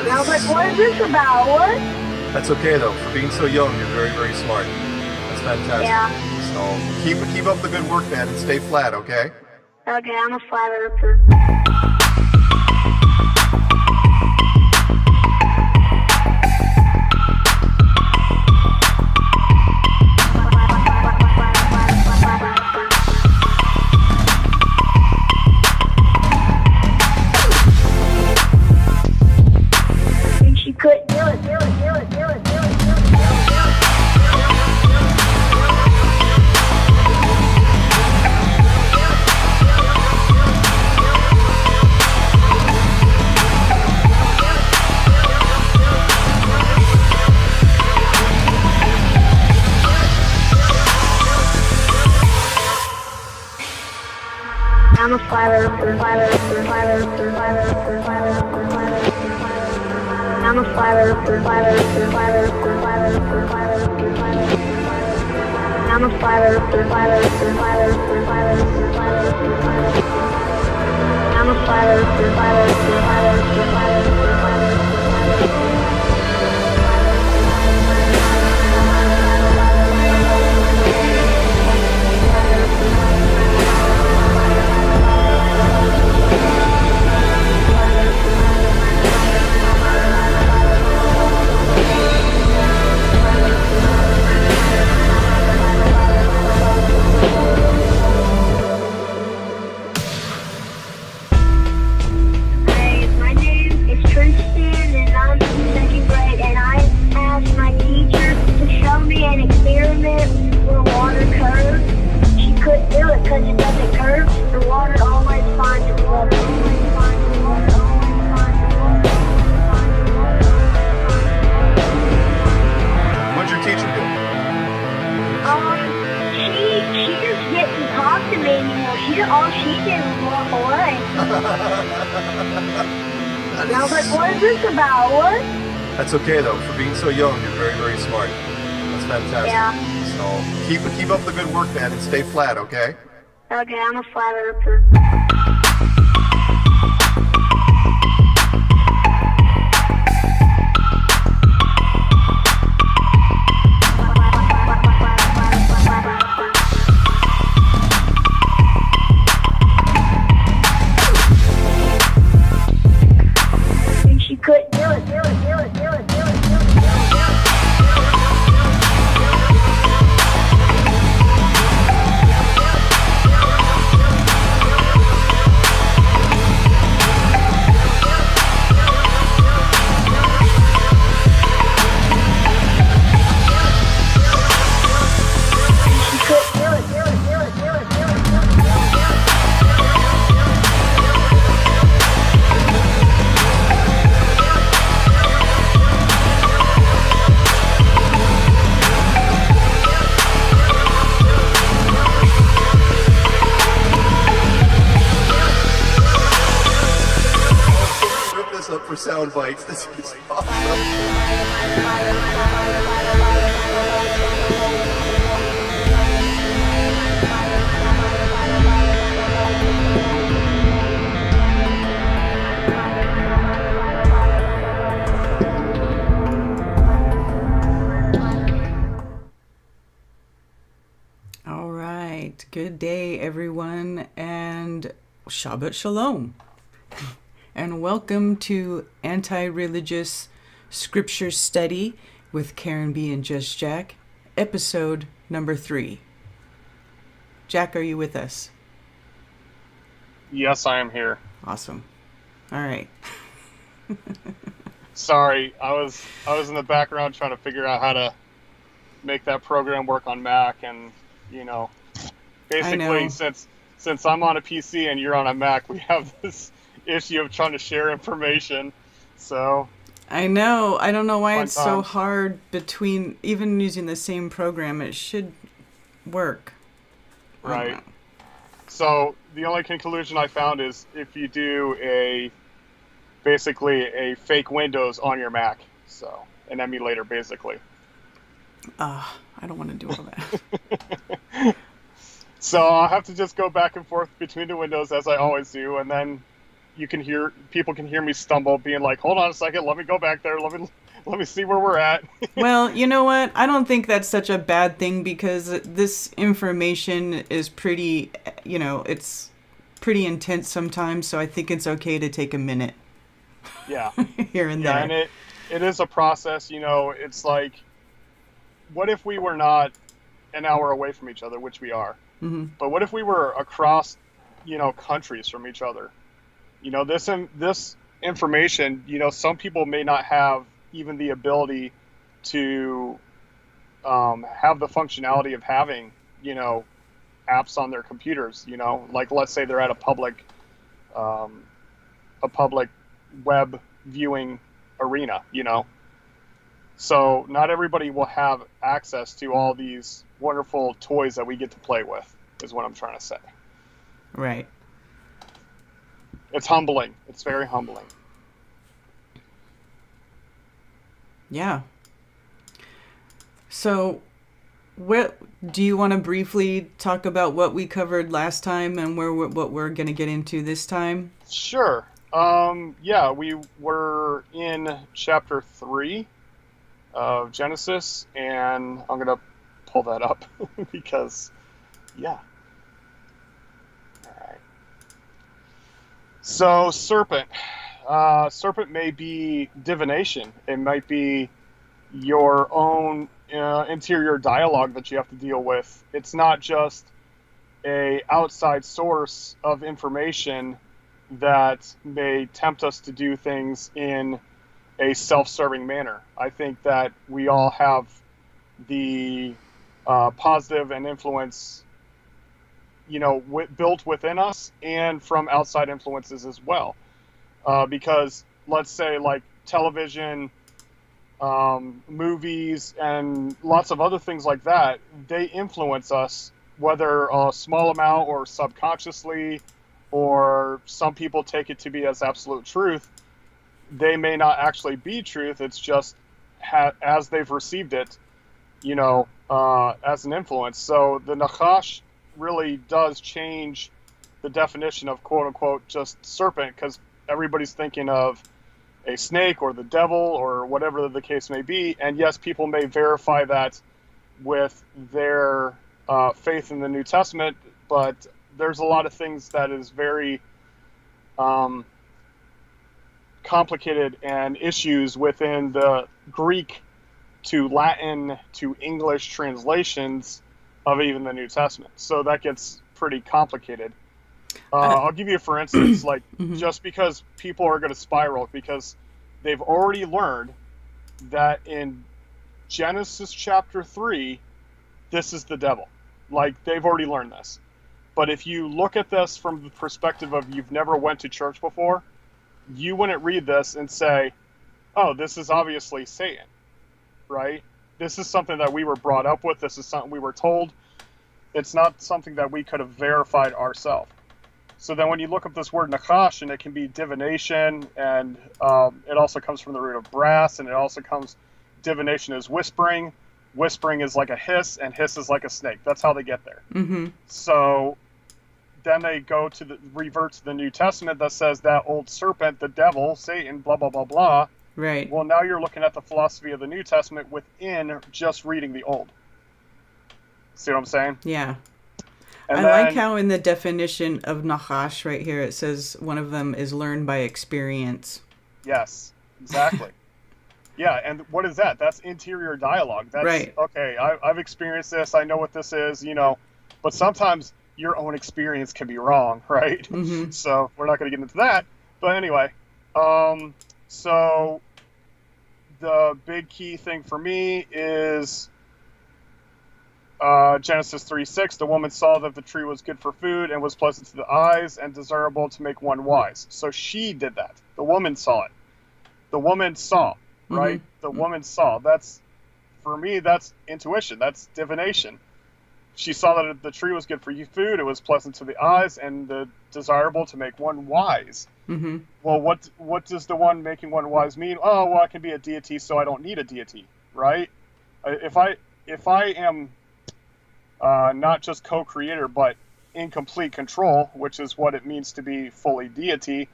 And I was like, what is this about? What? That's okay though. For being so young, you're very, very smart. That's fantastic. Yeah. So keep up the good work, man, and stay flat, okay? Okay, I'm a flat earther. Couldn't do it. I'm a flat earther. I'm a flat earther. I'm a flat earther. I'm a flat because it doesn't curve, the water always finds its level. What'd your teacher do? She just didn't talk to me anymore. All she did was walk away. And I was like, what is this about? What? That's okay though. For being so young, you're very, very smart. That's fantastic. Yeah. So keep up the good work, man, and stay flat, okay? Okay, I'm a flat earther. She couldn't do it. Up for sound bites. This is awesome. All right. Good day, everyone, and Shabbat Shalom. And welcome to Anti-Religious Scripture Study with Karen B. and JustJack, episode number 3. Jack, are you with us? Yes, I am here. Awesome. All right. Sorry, I was in the background trying to figure out how to make that program work on Mac, and basically since I'm on a PC and you're on a Mac, we have this issue of trying to share information. So I know. I don't know why it's so hard between even using the same program. It should work. Right. So the only conclusion I found is if you do basically a fake Windows on your Mac, so an emulator basically. I don't want to do all that. So I'll have to just go back and forth between the windows as I always do, and then people can hear me stumble, being like, "Hold on a second, let me go back there. Let me see where we're at." Well, you know what? I don't think that's such a bad thing because this information is pretty, it's pretty intense sometimes. So I think it's okay to take a minute. Yeah. Here and Yeah, there. and it is a process. It's like, what if we were not an hour away from each other, which we are, but what if we were across, countries from each other? This information, some people may not have even the ability to have the functionality of having, apps on their computers. Like, let's say they're at a public web viewing arena. So not everybody will have access to all these wonderful toys that we get to play with, is what I'm trying to say. Right. It's humbling. It's very humbling. Yeah. So, what do you want to briefly talk about what we covered last time and what we're going to get into this time? Sure. Yeah, we were in chapter 3 of Genesis, and I'm going to pull that up because, yeah. All right. So, serpent. Serpent may be divination. It might be your own interior dialogue that you have to deal with. It's not just a outside source of information that may tempt us to do things in a self-serving manner. I think that we all have the positive and influence, built within us and from outside influences as well. Because let's say like television, movies, and lots of other things like that, they influence us, whether a small amount or subconsciously, or some people take it to be as absolute truth. They may not actually be truth. It's just as they've received it, as an influence. So the Nachash really does change the definition of quote unquote just serpent, because everybody's thinking of a snake or the devil or whatever the case may be. And yes, people may verify that with their faith in the New Testament, but there's a lot of things that is very complicated, and issues within the Greek to Latin to English translations of even the New Testament. So that gets pretty complicated. I'll give you, for instance, like just because people are going to spiral because they've already learned that in Genesis chapter 3, this is the devil. Like, they've already learned this. But if you look at this from the perspective of you've never went to church before, you wouldn't read this and say, oh, this is obviously Satan, right? This is something that we were brought up with. This is something we were told. It's not something that we could have verified ourselves. So then when you look up this word Nachash, and it can be divination, and it also comes from the root of brass, and it also comes, divination is whispering. Whispering is like a hiss, and hiss is like a snake. That's how they get there. So then they go to revert to the New Testament that says that old serpent, the devil, Satan, blah, blah, blah, blah. Right. Well, now you're looking at the philosophy of the New Testament within just reading the Old. See what I'm saying? Yeah. And I like how in the definition of Nachash right here, it says one of them is learned by experience. Yes, exactly. Yeah, and what is that? That's interior dialogue. That's, right. Okay, I've experienced this. I know what this is, But sometimes your own experience can be wrong, right? So we're not going to get into that. But anyway, so the big key thing for me is Genesis 3:6. The woman saw that the tree was good for food and was pleasant to the eyes and desirable to make one wise. So she did that. The woman saw it. The woman saw, right? The woman saw. That's, for me, that's intuition. That's divination. She saw that the tree was good for food, it was pleasant to the eyes, and desirable to make one wise. Well, what does the one making one wise mean? Oh, well, I can be a deity, so I don't need a deity, right? If I am not just co-creator, but in complete control, which is what it means to be fully deity,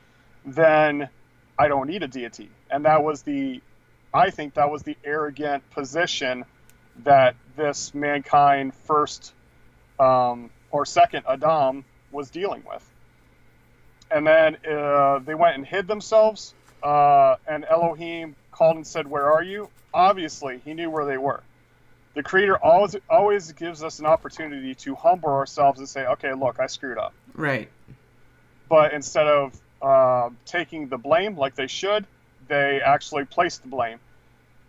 then I don't need a deity. And I think that was the arrogant position that this mankind first or second Adam was dealing with. And then they went and hid themselves, and Elohim called and said, "Where are you?" Obviously, he knew where they were. The Creator always gives us an opportunity to humble ourselves and say, "Okay, look, I screwed up." Right. But instead of taking the blame like they should, they actually placed the blame.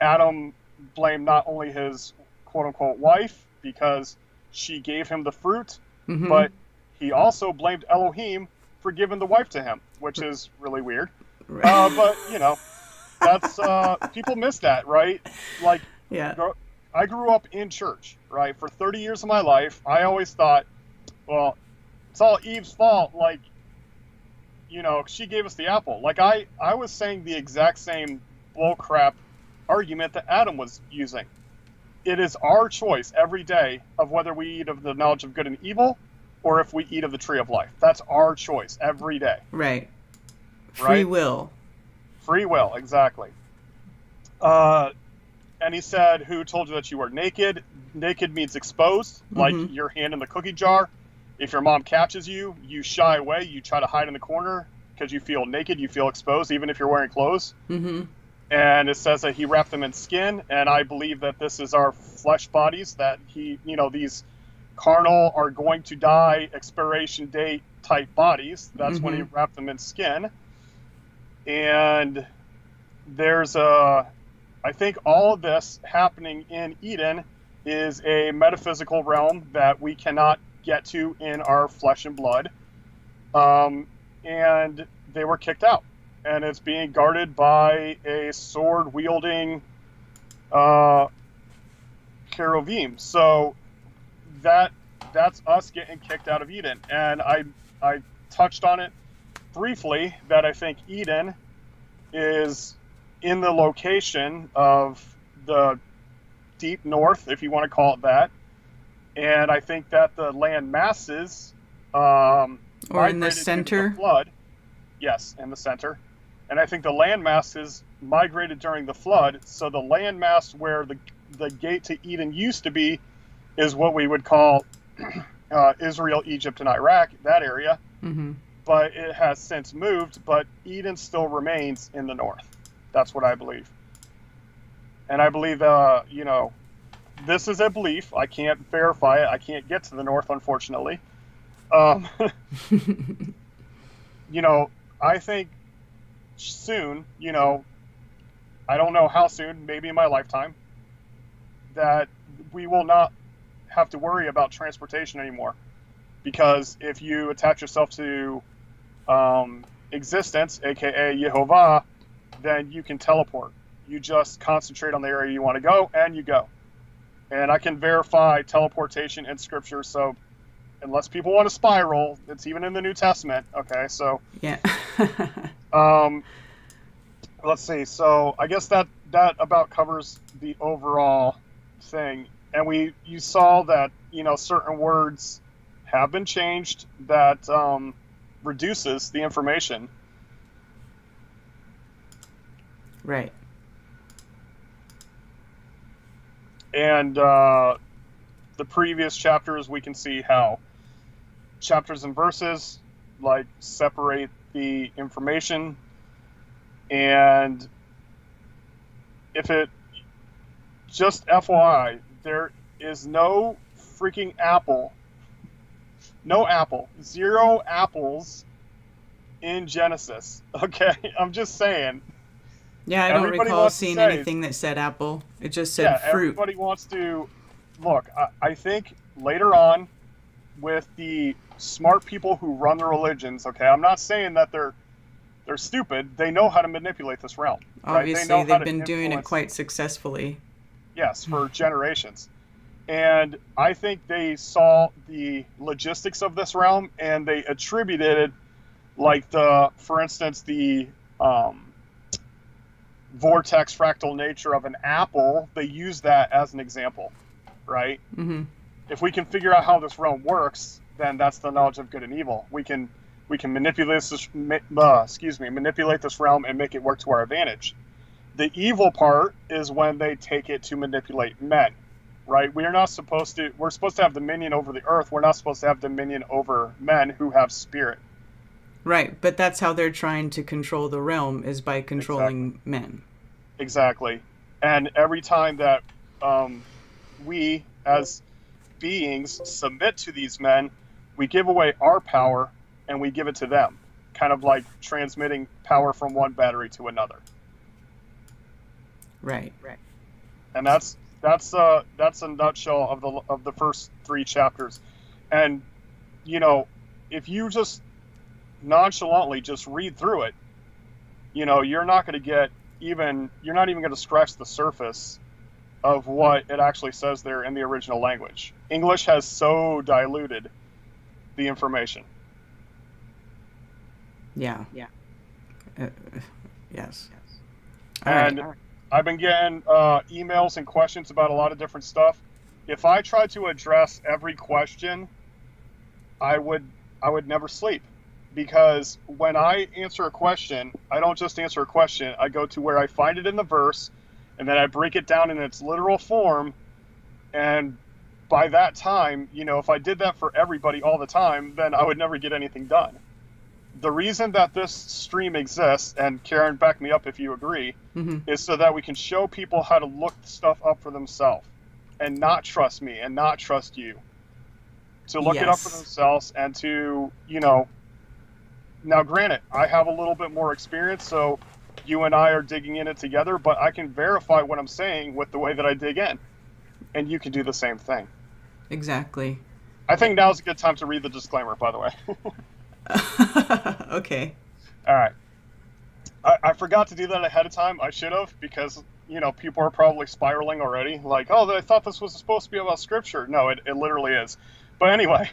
Adam blamed not only his quote-unquote wife because she gave him the fruit, but he also blamed Elohim for giving the wife to him, which is really weird. Right. But, that's, people miss that, right? Like, yeah. I grew up in church, right? For 30 years of my life, I always thought, well, it's all Eve's fault. Like, she gave us the apple. Like, I was saying the exact same bullcrap argument that Adam was using. It is our choice every day of whether we eat of the knowledge of good and evil or if we eat of the tree of life. That's our choice every day. Right. Free will. Free will, exactly. And he said, "Who told you that you were naked?" Naked means exposed, like your hand in the cookie jar. If your mom catches you, you shy away. You try to hide in the corner because you feel naked. You feel exposed, even if you're wearing clothes. And it says that he wrapped them in skin. And I believe that this is our flesh bodies, that these carnal are going to die, expiration date type bodies. That's when he wrapped them in skin. And there's I think all of this happening in Eden is a metaphysical realm that we cannot get to in our flesh and blood. And they were kicked out. And it's being guarded by a sword-wielding cherubim. So that's us getting kicked out of Eden. And I touched on it briefly that I think Eden is in the location of the deep north, if you want to call it that. And I think that the land masses or in the center. The flood. Yes, in the center. And I think the land masses migrated during the flood. So the land mass where the gate to Eden used to be is what we would call Israel, Egypt, and Iraq, that area. But it has since moved, but Eden still remains in the north. That's what I believe. And I believe, this is a belief. I can't verify it. I can't get to the north, unfortunately. I think soon, I don't know how soon, maybe in my lifetime, that we will not have to worry about transportation anymore. Because if you attach yourself to existence, aka Yehovah, then you can teleport. You just concentrate on the area you want to go, and you go. And I can verify teleportation in Scripture, so unless people want to spiral, it's even in the New Testament. Okay, so yeah. Let's see. So I guess that about covers the overall thing. And you saw that certain words have been changed that reduces the information. Right. And the previous chapters, we can see how chapters and verses separate the information. And just FYI, there is no freaking apple, zero apples in Genesis. Okay, I'm just saying. Yeah, I don't recall seeing anything that said apple. It just said fruit. Everybody wants to look. I think later on, with the smart people who run the religions. Okay, I'm not saying that they're stupid. They know how to manipulate this realm. Obviously, right? they've been doing it quite successfully. Yes, for generations. And I think they saw the logistics of this realm and they attributed for instance, the vortex fractal nature of an apple. They use that as an example, right? Mm-hmm. If we can figure out how this realm works, then that's the knowledge of good and evil. We can We can manipulate this realm and make it work to our advantage. The evil part is when they take it to manipulate men, right? We're supposed to have dominion over the earth. We're not supposed to have dominion over men who have spirit. Right, but that's how they're trying to control the realm, is by controlling men. Exactly. And every time that we as beings submit to these men, we give away our power and we give it to them, kind of like transmitting power from one battery to another. Right. And that's a nutshell of the first 3 chapters. And if you just nonchalantly just read through it, you're not even going to scratch the surface of what it actually says there in the original language. English has so diluted the information. Yeah. Yes. And I've been getting emails and questions about a lot of different stuff. If I tried to address every question, I would never sleep. Because when I answer a question, I don't just answer a question. I go to where I find it in the verse, and then I break it down in its literal form. And by that time, if I did that for everybody all the time, then I would never get anything done. The reason that this stream exists, and Karen, back me up if you agree, is so that we can show people how to look stuff up for themselves and not trust me and not trust you. To look it up for themselves and to, now granted, I have a little bit more experience, so you and I are digging in it together, but I can verify what I'm saying with the way that I dig in. And you can do the same thing. Exactly. I think now's a good time to read the disclaimer, by the way. Okay. All right. I forgot to do that ahead of time. I should have, because, people are probably spiraling already. Like, oh, I thought this was supposed to be about Scripture. No, it literally is. But anyway,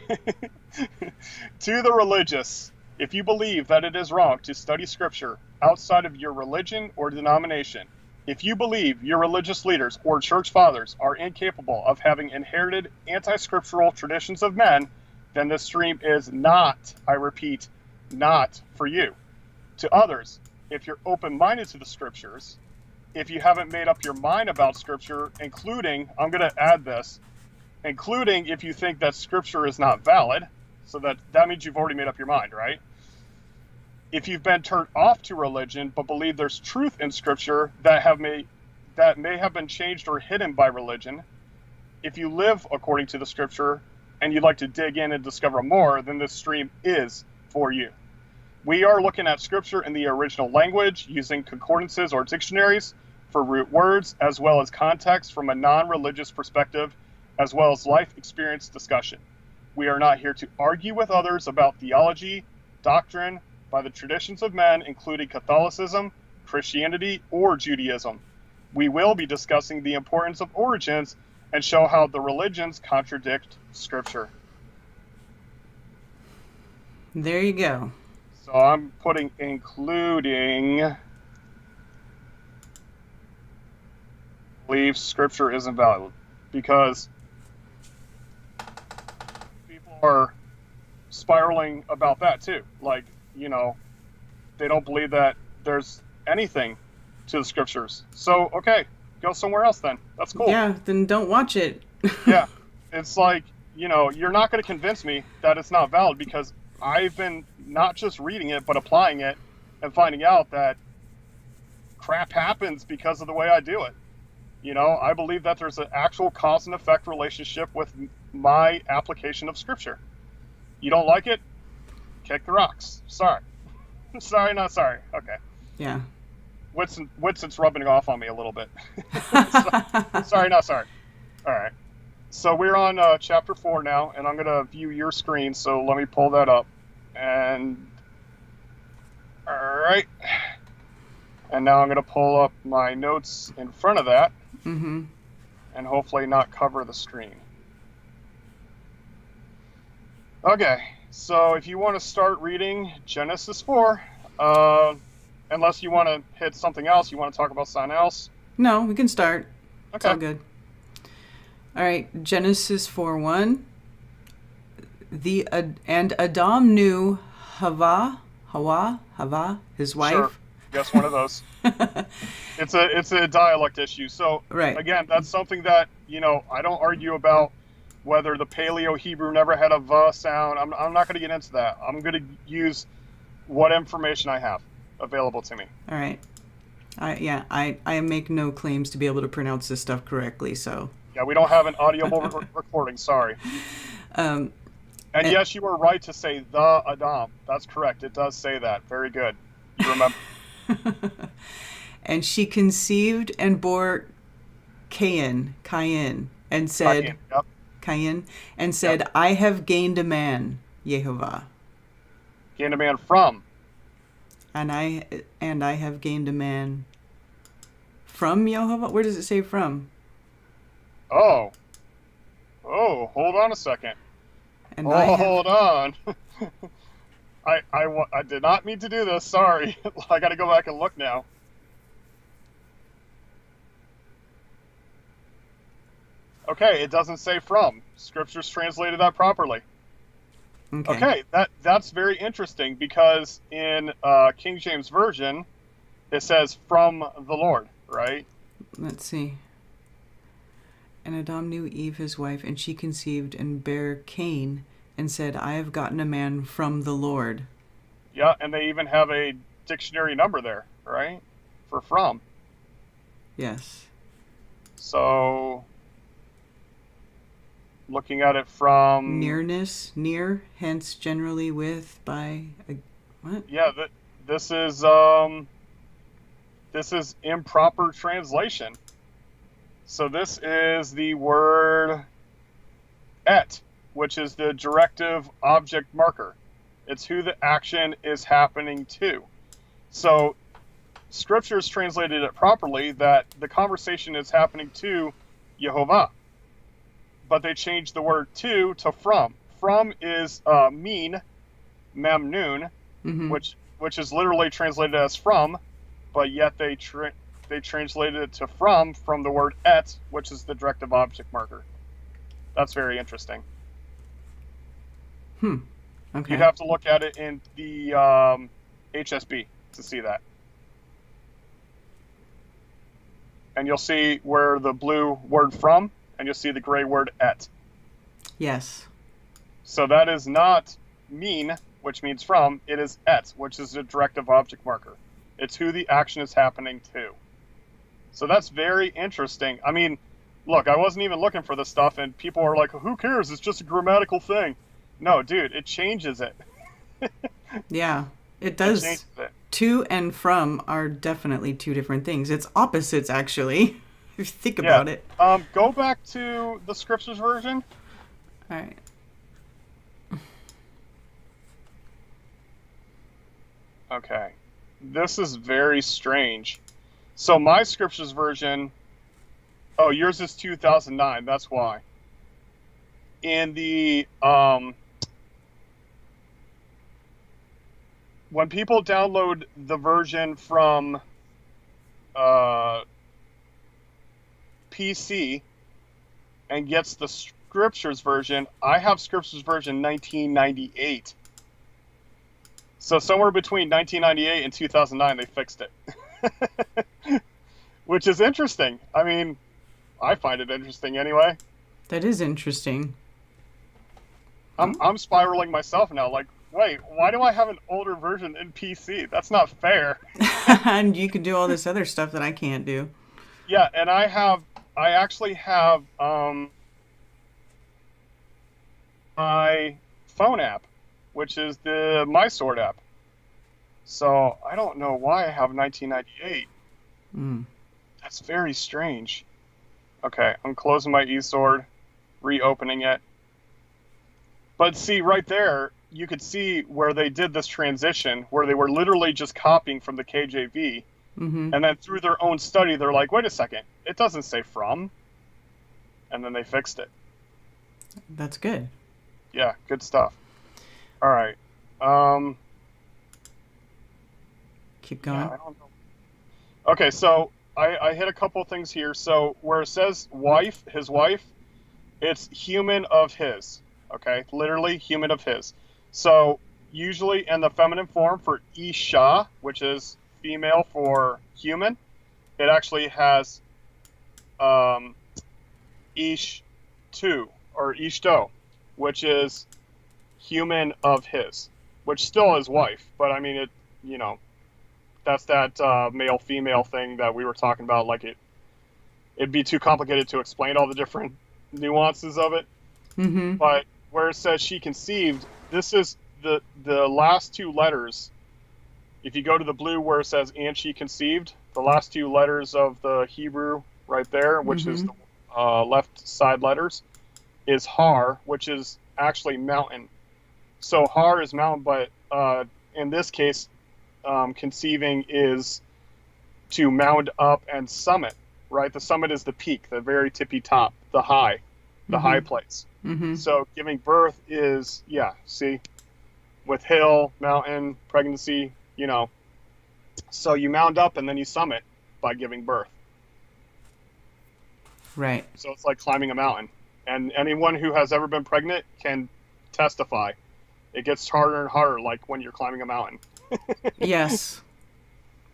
to the religious, if you believe that it is wrong to study Scripture outside of your religion or denomination, if you believe your religious leaders or church fathers are incapable of having inherited anti-scriptural traditions of men, then this stream is not, I repeat, not for you. To others, if you're open-minded to the Scriptures, if you haven't made up your mind about Scripture, including, I'm going to add this, including if you think that Scripture is not valid, so that means you've already made up your mind, right? If you've been turned off to religion but believe there's truth in Scripture that may have been changed or hidden by religion, if you live according to the Scripture and you'd like to dig in and discover more, then this stream is for you. We are looking at Scripture in the original language using concordances or dictionaries for root words, as well as context from a non-religious perspective, as well as life experience discussion. We are not here to argue with others about theology, doctrine, by the traditions of men, including Catholicism, Christianity, or Judaism. We will be discussing the importance of origins and show how the religions contradict Scripture. There you go. So I'm putting including believe Scripture isn't valid, because people are spiraling about that too. Like, they don't believe that there's anything to the Scriptures. So, okay, go somewhere else then. That's cool. Yeah, then don't watch it. Yeah. It's like, you're not going to convince me that it's not valid, because I've been not just reading it, but applying it and finding out that crap happens because of the way I do it. I believe that there's an actual cause and effect relationship with my application of Scripture. You don't like it? Kick the rocks. Sorry. Sorry, not sorry. Okay. Yeah. Whitson's rubbing off on me a little bit. Sorry, not sorry. All right. So we're on chapter 4 now, and I'm going to view your screen, so let me pull that up. And all right. And now I'm going to pull up my notes in front of that, and hopefully not cover the screen. Okay, so if you want to start reading Genesis 4, unless you want to hit something else, you want to talk about something else? No, we can start. Okay. It's all good. All right, Genesis 4:1. And Adam knew Hava, his wife. Sure. Yes, one of those. It's a dialect issue. So Right. again, that's something that, I don't argue about whether the Paleo Hebrew never had a V sound. I'm not going to get into that. I'm going to use what information I have available to me. All right. I make no claims to be able to pronounce this stuff correctly, so. Yeah, we don't have an audible recording. Sorry. And yes, you were right to say the Adam. That's correct. It does say that. Very good. You remember. And she conceived and bore Qayin, and said, Qayin, and said, Yep. I have gained a man, Yehovah. Gained a man from. And I have gained a man from Yehovah. Where does it say from? Oh, hold on a second. And hold on. I did not mean to do this. Sorry. I got to go back and look now. Okay, it doesn't say from. Scripture's translated that properly. Okay, that's very interesting because in King James Version, it says from the Lord, right? Let's see. And Adam knew Eve his wife, and she conceived and bare Cain, and said, I have gotten a man from the Lord. Yeah, and they even have a dictionary number there, right? For from. Yes. So, looking at it from... Nearness, near, hence generally with, by, what? Yeah, this is improper translation. So this is the word et, which is the directive object marker. It's who the action is happening to. So Scripture's translated it properly that the conversation is happening to Yehovah. But they changed the word to from. From is mean, mamnoon, which is literally translated as from, but yet they translated it to from the word et, which is the directive object marker. That's very interesting. Okay. You'd have to look at it in the HSB to see that. And you'll see where the blue word from, and you'll see the gray word et. Yes. So that is not mean, which means from. It is et, which is a directive object marker. It's who the action is happening to. So that's very interesting. I mean, look, I wasn't even looking for this stuff, and people are like, who cares? It's just a grammatical thing. No, dude, it changes it. Yeah, it does. It changes it. To and from are definitely two different things. It's opposites, actually, if you think about it. Go back to the Scriptures version. All right. Okay. This is very strange. So my Scriptures version... Oh, yours is 2009. That's why. In the... when people download the version from PC and gets the Scriptures version, I have Scriptures version 1998. So somewhere between 1998 and 2009, they fixed it. Which is interesting. I mean, I find it interesting anyway. That is interesting. I'm spiraling myself now, like, wait, why do I have an older version in PC? That's not fair. And you can do all this other stuff that I can't do. Yeah, and I actually have my phone app, which is the My Sword app. So I don't know why I have 1998. That's very strange. Okay, I'm closing my eSword, reopening it. But see, right there, you could see where they did this transition, where they were literally just copying from the KJV. And then through their own study, they're like, wait a second, it doesn't say from. And then they fixed it. That's good. Yeah, good stuff. All right. Keep going. Yeah, I don't know. Okay, so I hit a couple things here. So where it says wife, his wife, it's human of his. Okay, literally human of his. So usually in the feminine form for Isha, which is female for human. It actually has Ish-tu or Ishto, which is human of his, which still is wife. But I mean, it, you know, that's that male-female thing that we were talking about. Like it'd be too complicated to explain all the different nuances of it. Mm-hmm. But where it says she conceived, this is the last two letters. If you go to the blue where it says and she conceived, the last two letters of the Hebrew right there, which is the left side letters, is har, which is actually mountain. So har is mountain, but in this case, conceiving is to mound up and summit, right? The summit is the peak, the very tippy top, the high place. Mm-hmm. So giving birth is, see, with hill, mountain, pregnancy, you know. So you mound up and then you summit by giving birth. Right. So it's like climbing a mountain. And anyone who has ever been pregnant can testify. It gets harder and harder, like when you're climbing a mountain. Yes.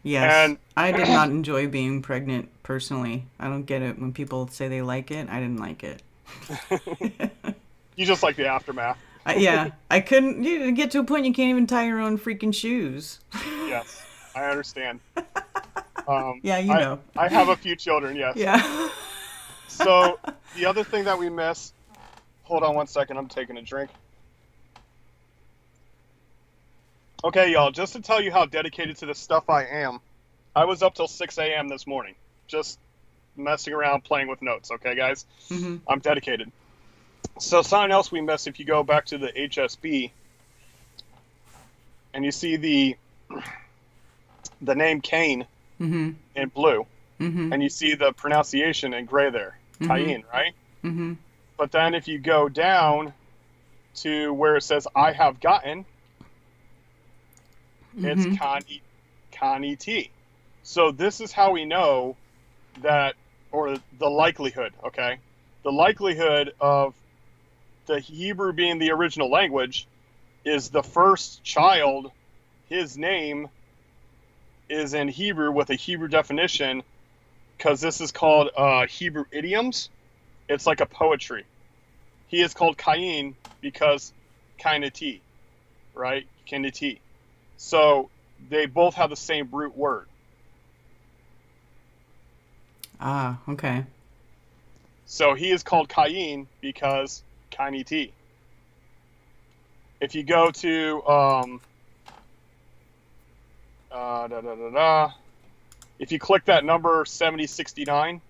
Yes. And I did not enjoy being pregnant personally. I don't get it when people say they like it. I didn't like it. You just like the aftermath. Yeah. I couldn't. You get to a point you can't even tie your own freaking shoes. Yes, I understand. Yeah, you know. I have a few children, yes. Yeah. So the other thing that we miss, hold on one second, I'm taking a drink. Okay, y'all, just to tell you how dedicated to this stuff I am, I was up till 6 a.m. this morning, just messing around, playing with notes, okay, guys? Mm-hmm. I'm dedicated. So something else we miss, if you go back to the HSB, and you see the name Qayin in blue, and you see the pronunciation in gray there, Qayin, right? Mm-hmm. But then if you go down to where it says I have gotten, it's Kani-T. So this is how we know that, or the likelihood, okay? The likelihood of the Hebrew being the original language is the first child, his name is in Hebrew with a Hebrew definition, because this is called Hebrew idioms. It's like a poetry. He is called Qayin because Kain-T, right? Kain-T. So they both have the same root word. Ah, okay. So he is called Qayin because Kain-T. If you go to if you click that number 7069,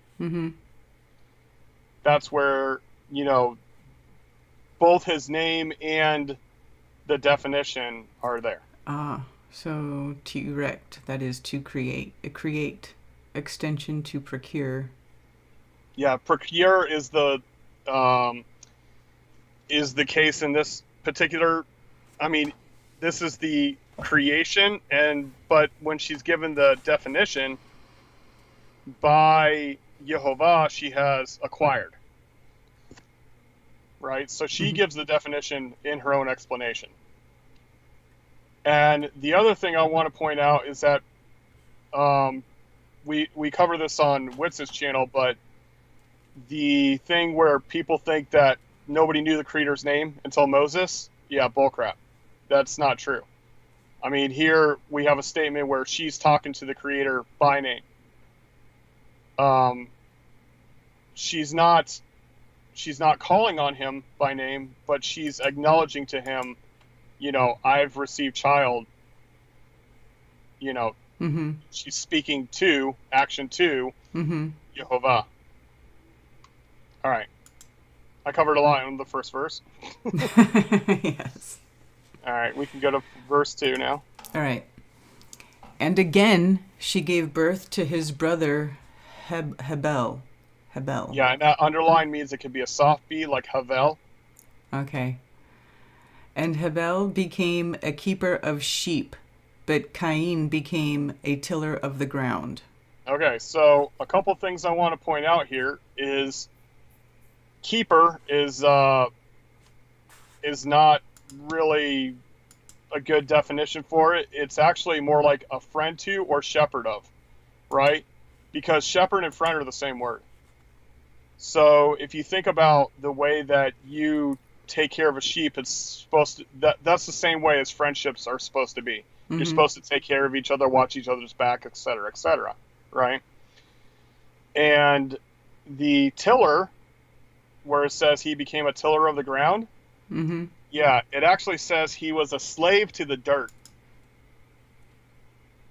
that's where, you know, both his name and the definition are there. Ah, so to erect, that is to create. A create extension to procure. Yeah, procure is the case in this particular. I mean, this is the creation, but when she's given the definition by Yehovah, she has acquired. Right? So she gives the definition in her own explanation. And the other thing I want to point out is that we cover this on Witz's channel, but the thing where people think that nobody knew the Creator's name until Moses, yeah, bullcrap. That's not true. I mean, here we have a statement where she's talking to the Creator by name. She's not calling on him by name, but she's acknowledging to him, you know, I've received child. You know, she's speaking to, action to, Yehovah. All right. I covered a lot in the first verse. Yes. All right, we can go to verse 2 now. All right. And again, she gave birth to his brother Hevel. Yeah, and that underline means it could be a soft B, like Hevel. Okay. And Hevel became a keeper of sheep, but Qayin became a tiller of the ground. Okay, so a couple things I want to point out here is keeper is not really a good definition for it. It's actually more like a friend to or shepherd of, right? Because shepherd and friend are the same word. So if you think about the way that you take care of a sheep, it's supposed to, that's the same way as friendships are supposed to be. Mm-hmm. You're supposed to take care of each other, watch each other's back, etc., right? And the tiller, where it says he became a tiller of the ground, Mm-hmm. yeah, it actually says he was a slave to the dirt.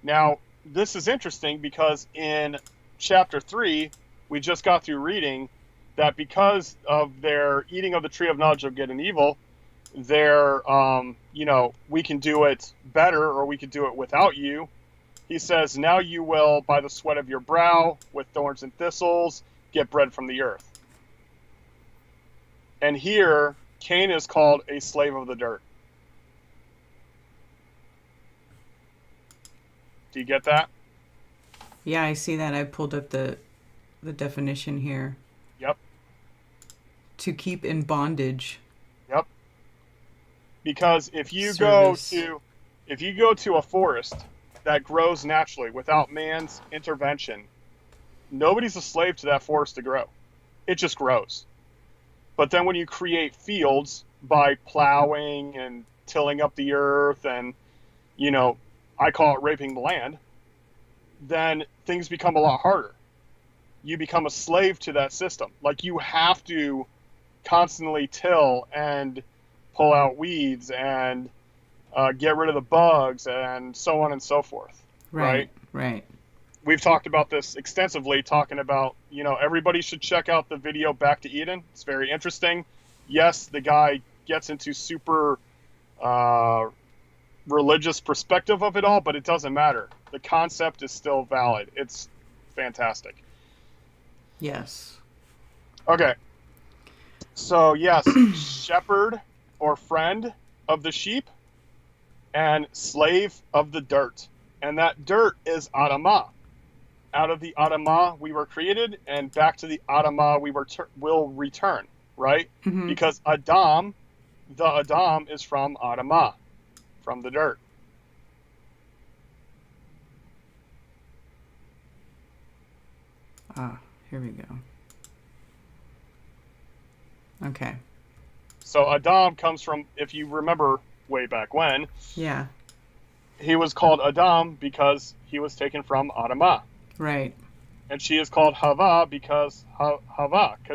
Now, this is interesting because in chapter 3, we just got through reading that because of their eating of the tree of knowledge of good and evil, they're, we can do it better or we could do it without you. He says, now you will, by the sweat of your brow, with thorns and thistles, get bread from the earth. And here, Cain is called a slave of the dirt. Do you get that? Yeah, I see that. I pulled up the definition here. Yep. To keep in bondage. Yep. Because if you Service. go to a forest that grows naturally without man's intervention, nobody's a slave to that forest to grow. It just grows. But then when you create fields by plowing and tilling up the earth and, I call it raping the land, then things become a lot harder. You become a slave to that system. Like, you have to constantly till and pull out weeds and get rid of the bugs and so on and so forth. Right. We've talked about this extensively, talking about, everybody should check out the video Back to Eden. It's very interesting. Yes, the guy gets into super religious perspective of it all, but it doesn't matter. The concept is still valid. It's fantastic. Yes. Okay. So, yes, shepherd or friend of the sheep and slave of the dirt. And that dirt is Adamah. Out of the Adamah we were created, and back to the Adamah we will return, right? Mm-hmm. Because Adam, the Adam is from Adamah, from the dirt. Here we go. Okay. So Adam comes from, if you remember way back when, Yeah. he was called Adam because he was taken from Adamah. Right. And she is called Hava because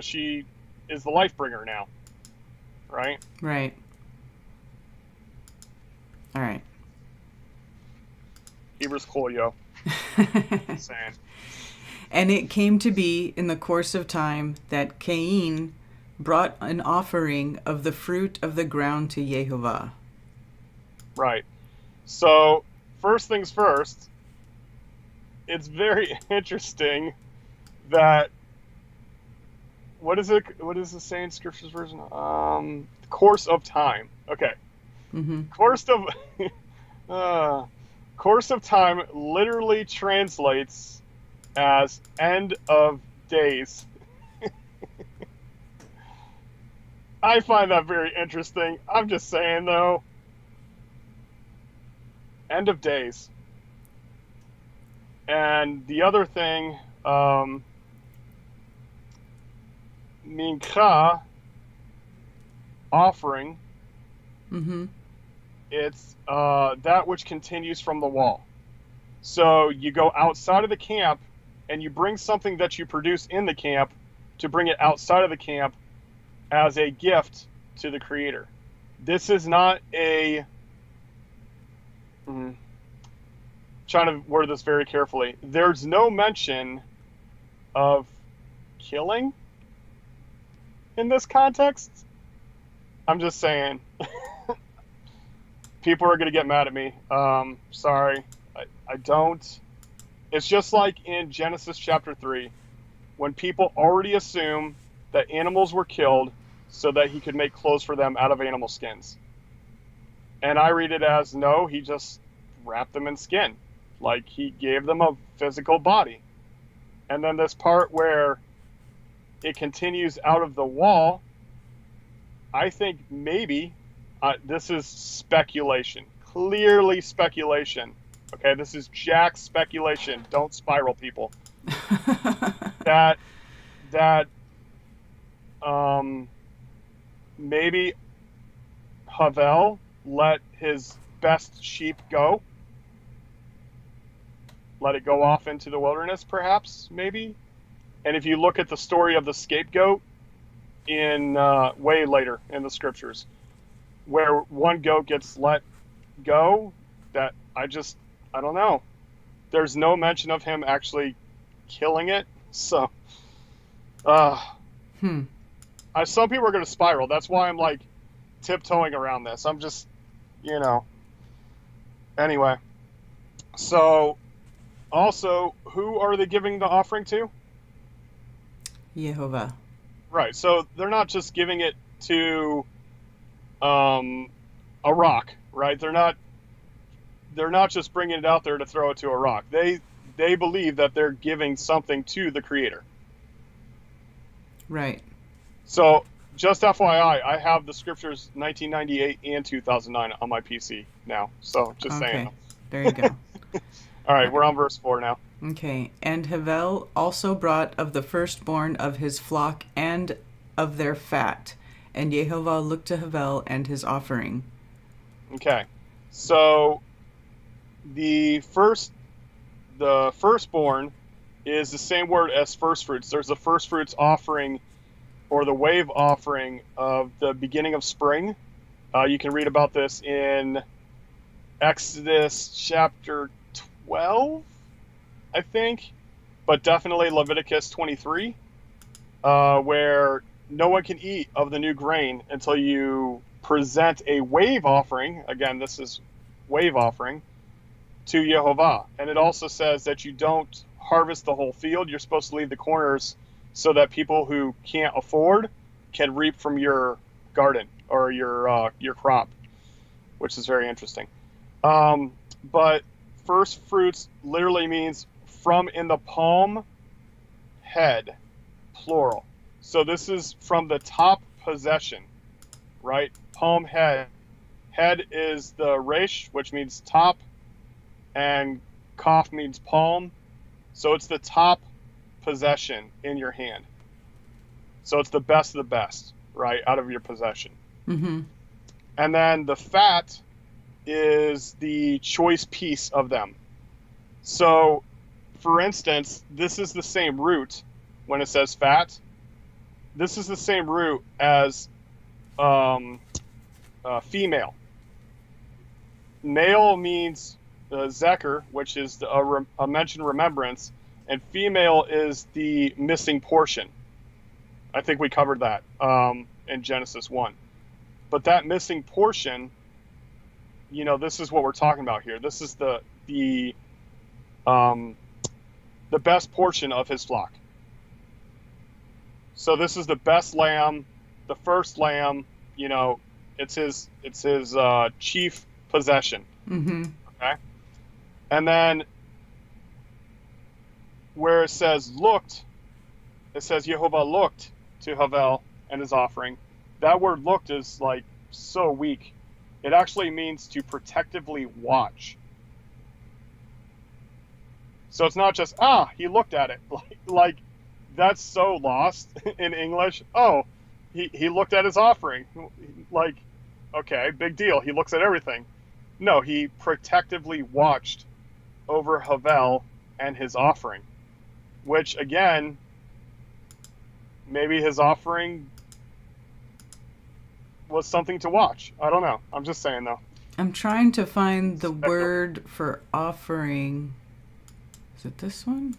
she is the life bringer now. Right? Right. All right. Hebrews cool, yo. Saying. And it came to be in the course of time that Qayin brought an offering of the fruit of the ground to Yehovah. Right. So, first things first, it's very interesting that what is it saying, Scripture's version? Course of time. Okay. Mm-hmm. Course of time literally translates as end of days. I find that very interesting. I'm just saying, though. End of days. And the other thing, mincha, offering, Mm-hmm. it's that which continues from the wall. So you go outside of the camp and you bring something that you produce in the camp to bring it outside of the camp as a gift to the Creator. This is not a... trying to word this very carefully. There's no mention of killing in this context. I'm just saying. People are going to get mad at me. Sorry. I don't. It's just like in Genesis chapter 3, when people already assume that animals were killed so that he could make clothes for them out of animal skins. And I read it as, no, he just wrapped them in skin. Like, he gave them a physical body. And then this part where it continues out of the wall, I think maybe, this is speculation, clearly speculation. Okay, this is Jack's speculation. Don't spiral, people. that maybe Hevel let his best sheep go. Let it go off into the wilderness, perhaps, maybe. And if you look at the story of the scapegoat in way later in the scriptures, where one goat gets let go, that I don't know. There's no mention of him actually killing it. So, some people are going to spiral. That's why I'm like tiptoeing around this. I'm just, Anyway, so also, who are they giving the offering to? Yehovah. Right. So they're not just giving it to a rock, right? They're not just bringing it out there to throw it to a rock. They believe that they're giving something to the Creator. Right. So, just FYI, I have the scriptures 1998 and 2009 on my PC now. So, just saying. Okay. There you go. All right, we're on verse 4 now. Okay. And Hevel also brought of the firstborn of his flock and of their fat. And Yehovah looked to Hevel and his offering. Okay. So, the firstborn is the same word as first fruits. There's the first fruits offering or the wave offering of the beginning of spring. You can read about this in Exodus chapter 12, I think, but definitely Leviticus 23, where no one can eat of the new grain until you present a wave offering. Again, this is wave offering to Yehovah. And it also says that you don't harvest the whole field. You're supposed to leave the corners so that people who can't afford can reap from your garden or your crop, which is very interesting. But first fruits literally means from in the palm head, plural. So this is from the top possession, right? Palm head. Head is the resh, which means top, and kaf means palm. So it's the top possession in your hand. So it's the best of the best, right, out of your possession. Mm-hmm. And then the fat is the choice piece of them. So, for instance, this is the same root when it says fat. This is the same root as female. Male means zeker, which is a mentioned remembrance, and female is the missing portion. I think we covered that in Genesis 1. But that missing portion, this is what we're talking about here. This is the best portion of his flock. So this is the best lamb, the first lamb. It's his chief possession. Mm-hmm. Okay, and then where it says looked, it says Yehovah looked to Hevel and his offering. That word looked is like so weak. It actually means to protectively watch. So it's not just, he looked at it. Like that's so lost in English. Oh, he looked at his offering. Like, okay, big deal. He looks at everything. No, he protectively watched over Hevel and his offering, which again, maybe his offering was something to watch. I don't know. I'm just saying, though. I'm trying to find the word for offering. Is it this one?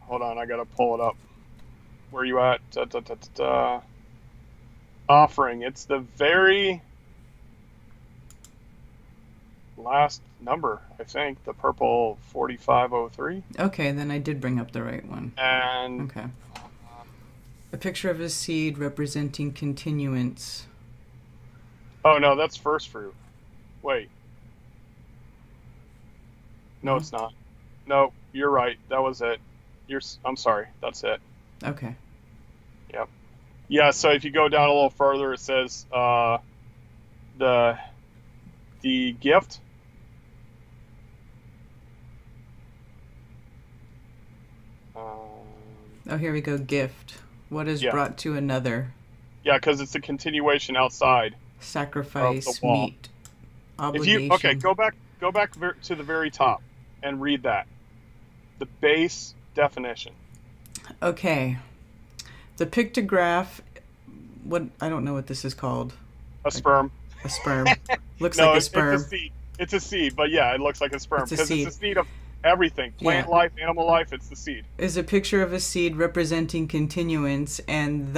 Hold on, I gotta pull it up. Where are you at? Offering. It's the very last number, I think. The purple 4503. Okay, then I did bring up the right one. And okay. A picture of a seed representing continuance. Oh no, that's first fruit. Wait. No, it's not. No, you're right. That was it. I'm sorry. That's it. Okay. Yep. Yeah. So if you go down a little further, it says the the gift. Oh, here we go. Gift. What is Yeah. brought to another? Yeah, because it's a continuation outside Sacrifice, of the wall. meat, obligation. Go back to the very top and read that. The base definition. Okay. The pictograph. What, I don't know what this is called. A sperm. A sperm. Looks No, like a sperm. it's a seed. It's a seed, but yeah, it looks like a sperm It's a because seed. it's a seed of everything: plant Yeah. life, animal life. It's the seed. Is a picture of a seed representing continuance, and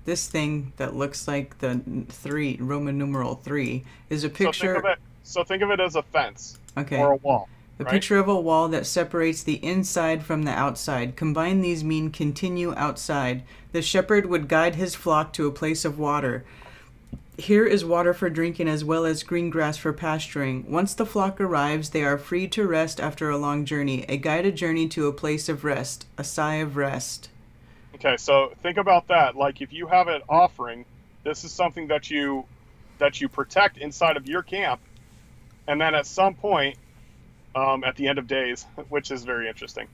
this thing that looks like the 3 Roman numeral 3 is a picture. So think of it as a fence, Okay. or a wall. A right? picture of a wall that separates the inside from the outside. Combine these mean continue outside. The shepherd would guide his flock to a place of water. Here is water for drinking as well as green grass for pasturing. Once the flock arrives, they are free to rest after a long journey. A guided journey to a place of rest. A sigh of rest. Okay, so think about that. Like if you have an offering, this is something that you protect inside of your camp, and then at some point, at the end of days, which is very interesting,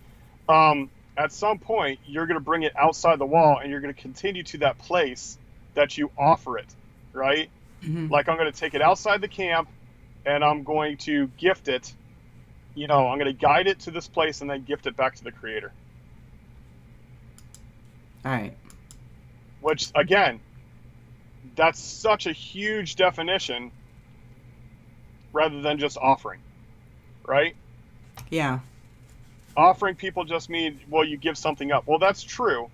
at some point you're going to bring it outside the wall, and you're going to continue to that place that you offer it, right? Mm-hmm. Like I'm going to take it outside the camp, and I'm going to gift it. I'm going to guide it to this place and then gift it back to the Creator. All right. Which, again, that's such a huge definition rather than just offering, right? Yeah. Offering people just mean, well, you give something up. Well, that's true,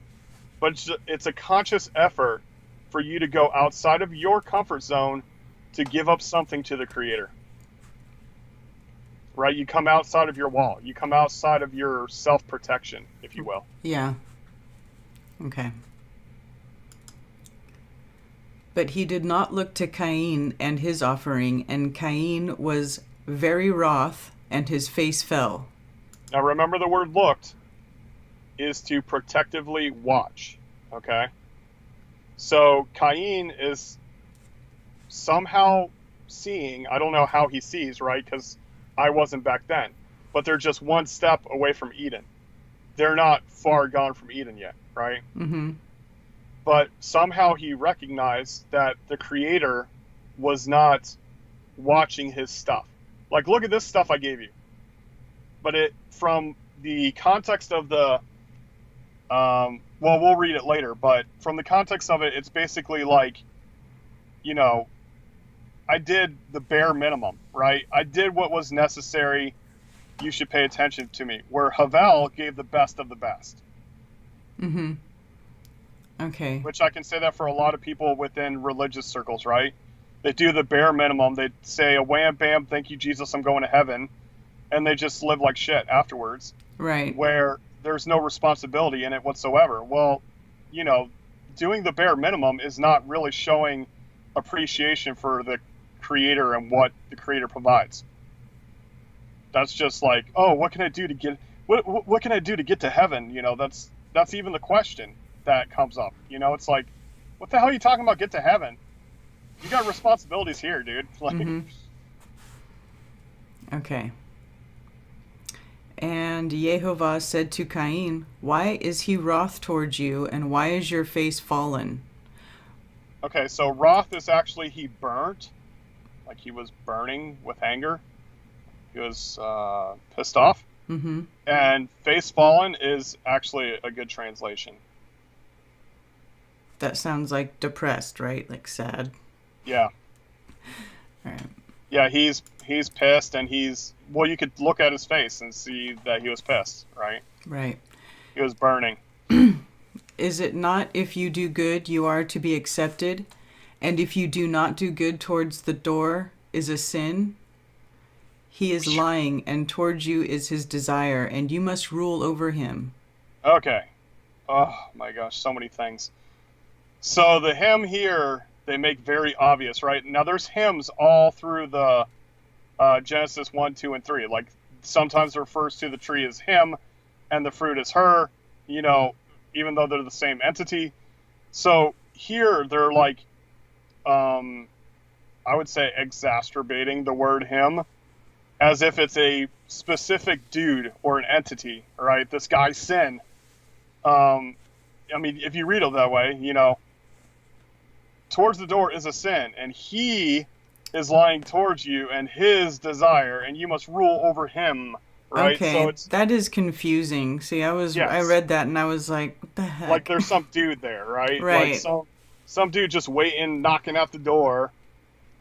but it's a conscious effort for you to go outside of your comfort zone to give up something to the Creator, right? You come outside of your wall. You come outside of your self-protection, if you will. Yeah. Okay. But he did not look to Qayin and his offering, and Qayin was very wroth, and his face fell. Now remember, the word looked is to protectively watch, okay? So Qayin is somehow seeing, I don't know how he sees, right? Because I wasn't back then. But they're just one step away from Eden. They're not far gone from Eden yet, right? Mm-hmm. But somehow he recognized that the Creator was not watching his stuff. Like, look at this stuff I gave you. But from the context of the, well, we'll read it later, but from the context of it, it's basically like, I did the bare minimum, right? I did what was necessary. You should pay attention to me. Where Hevel gave the best of the best. Mm-hmm. Okay. Which I can say that for a lot of people within religious circles, right? They do the bare minimum. They say a wham, bam, thank you, Jesus, I'm going to heaven. And they just live like shit afterwards. Right. Where there's no responsibility in it whatsoever. Well, doing the bare minimum is not really showing appreciation for the Creator and what the Creator provides. That's just like, oh, what can I do to get what can I do to get to heaven? That's even the question that comes up. It's like, what the hell are you talking about? Get to heaven? You got responsibilities here, dude. Like, mm-hmm. Okay. And Yehovah said to Qayin, "Why is he wroth towards you, and why is your face fallen?" Okay, so wrath is actually he burnt, like he was burning with anger. He was pissed off. Mm-hmm. And face fallen is actually a good translation. That sounds like depressed, right? Like sad. Yeah. All right. Yeah, he's pissed, and you could look at his face and see that he was pissed, right? Right. He was burning. Is it not if you do good, you are to be accepted, and if you do not do good towards the door is a sin? He is lying, and towards you is his desire, and you must rule over him. Okay. Oh my gosh, so many things. So the him here, they make very obvious, right? Now there's hymns all through the Genesis 1, 2, and 3. Like sometimes it refers to the tree as him and the fruit as her, even though they're the same entity. So here they're like I would say, exacerbating the word him as if it's a specific dude or an entity, right? This guy's sin. I mean, if you read it that way, towards the door is a sin, and he is lying towards you, and his desire, and you must rule over him, right? Okay, So it's that is confusing. See, I yes, read that and I was like, what the heck? like there's some dude there, right? Like Right. some dude just waiting, knocking at the door.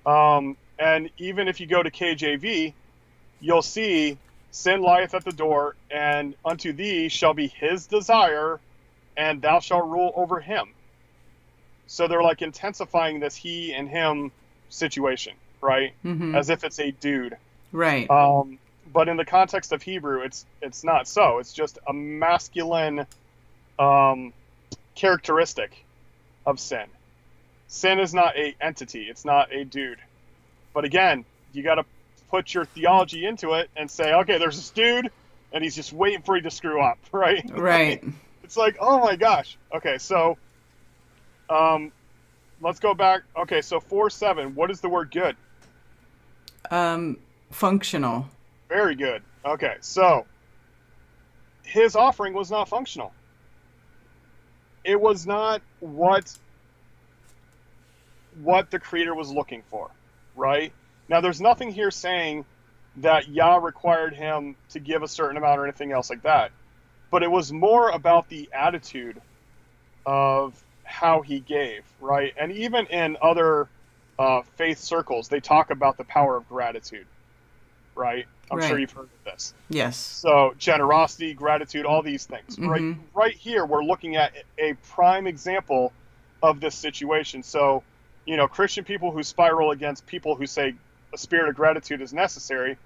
And even if you go to KJV, you'll see sin lieth at the door, and unto thee shall be his desire, and thou shalt rule over him. So they're like intensifying this he and him situation, right? Mm-hmm. As if it's a dude. Right. But in the context of Hebrew, it's not so. It's just a masculine characteristic of sin. Sin is not a entity. It's not a dude. But again, you got to put your theology into it and say, okay, there's this dude, and he's just waiting for you to screw up, right? Right. It's like, oh my gosh. Okay, so let's go back. Okay, so 4:7. What is the word good? Functional. Very good. Okay, so his offering was not functional. It was not what the Creator was looking for, right? Now, there's nothing here saying that Yah required him to give a certain amount or anything else like that. But it was more about the attitude of how he gave, right? And even in other faith circles, they talk about the power of gratitude, right? I'm sure you've heard of this. Yes. So generosity, gratitude, all these things. Mm-hmm. Right here, we're looking at a prime example of this situation. So, Christian people who spiral against people who say a spirit of gratitude is necessary,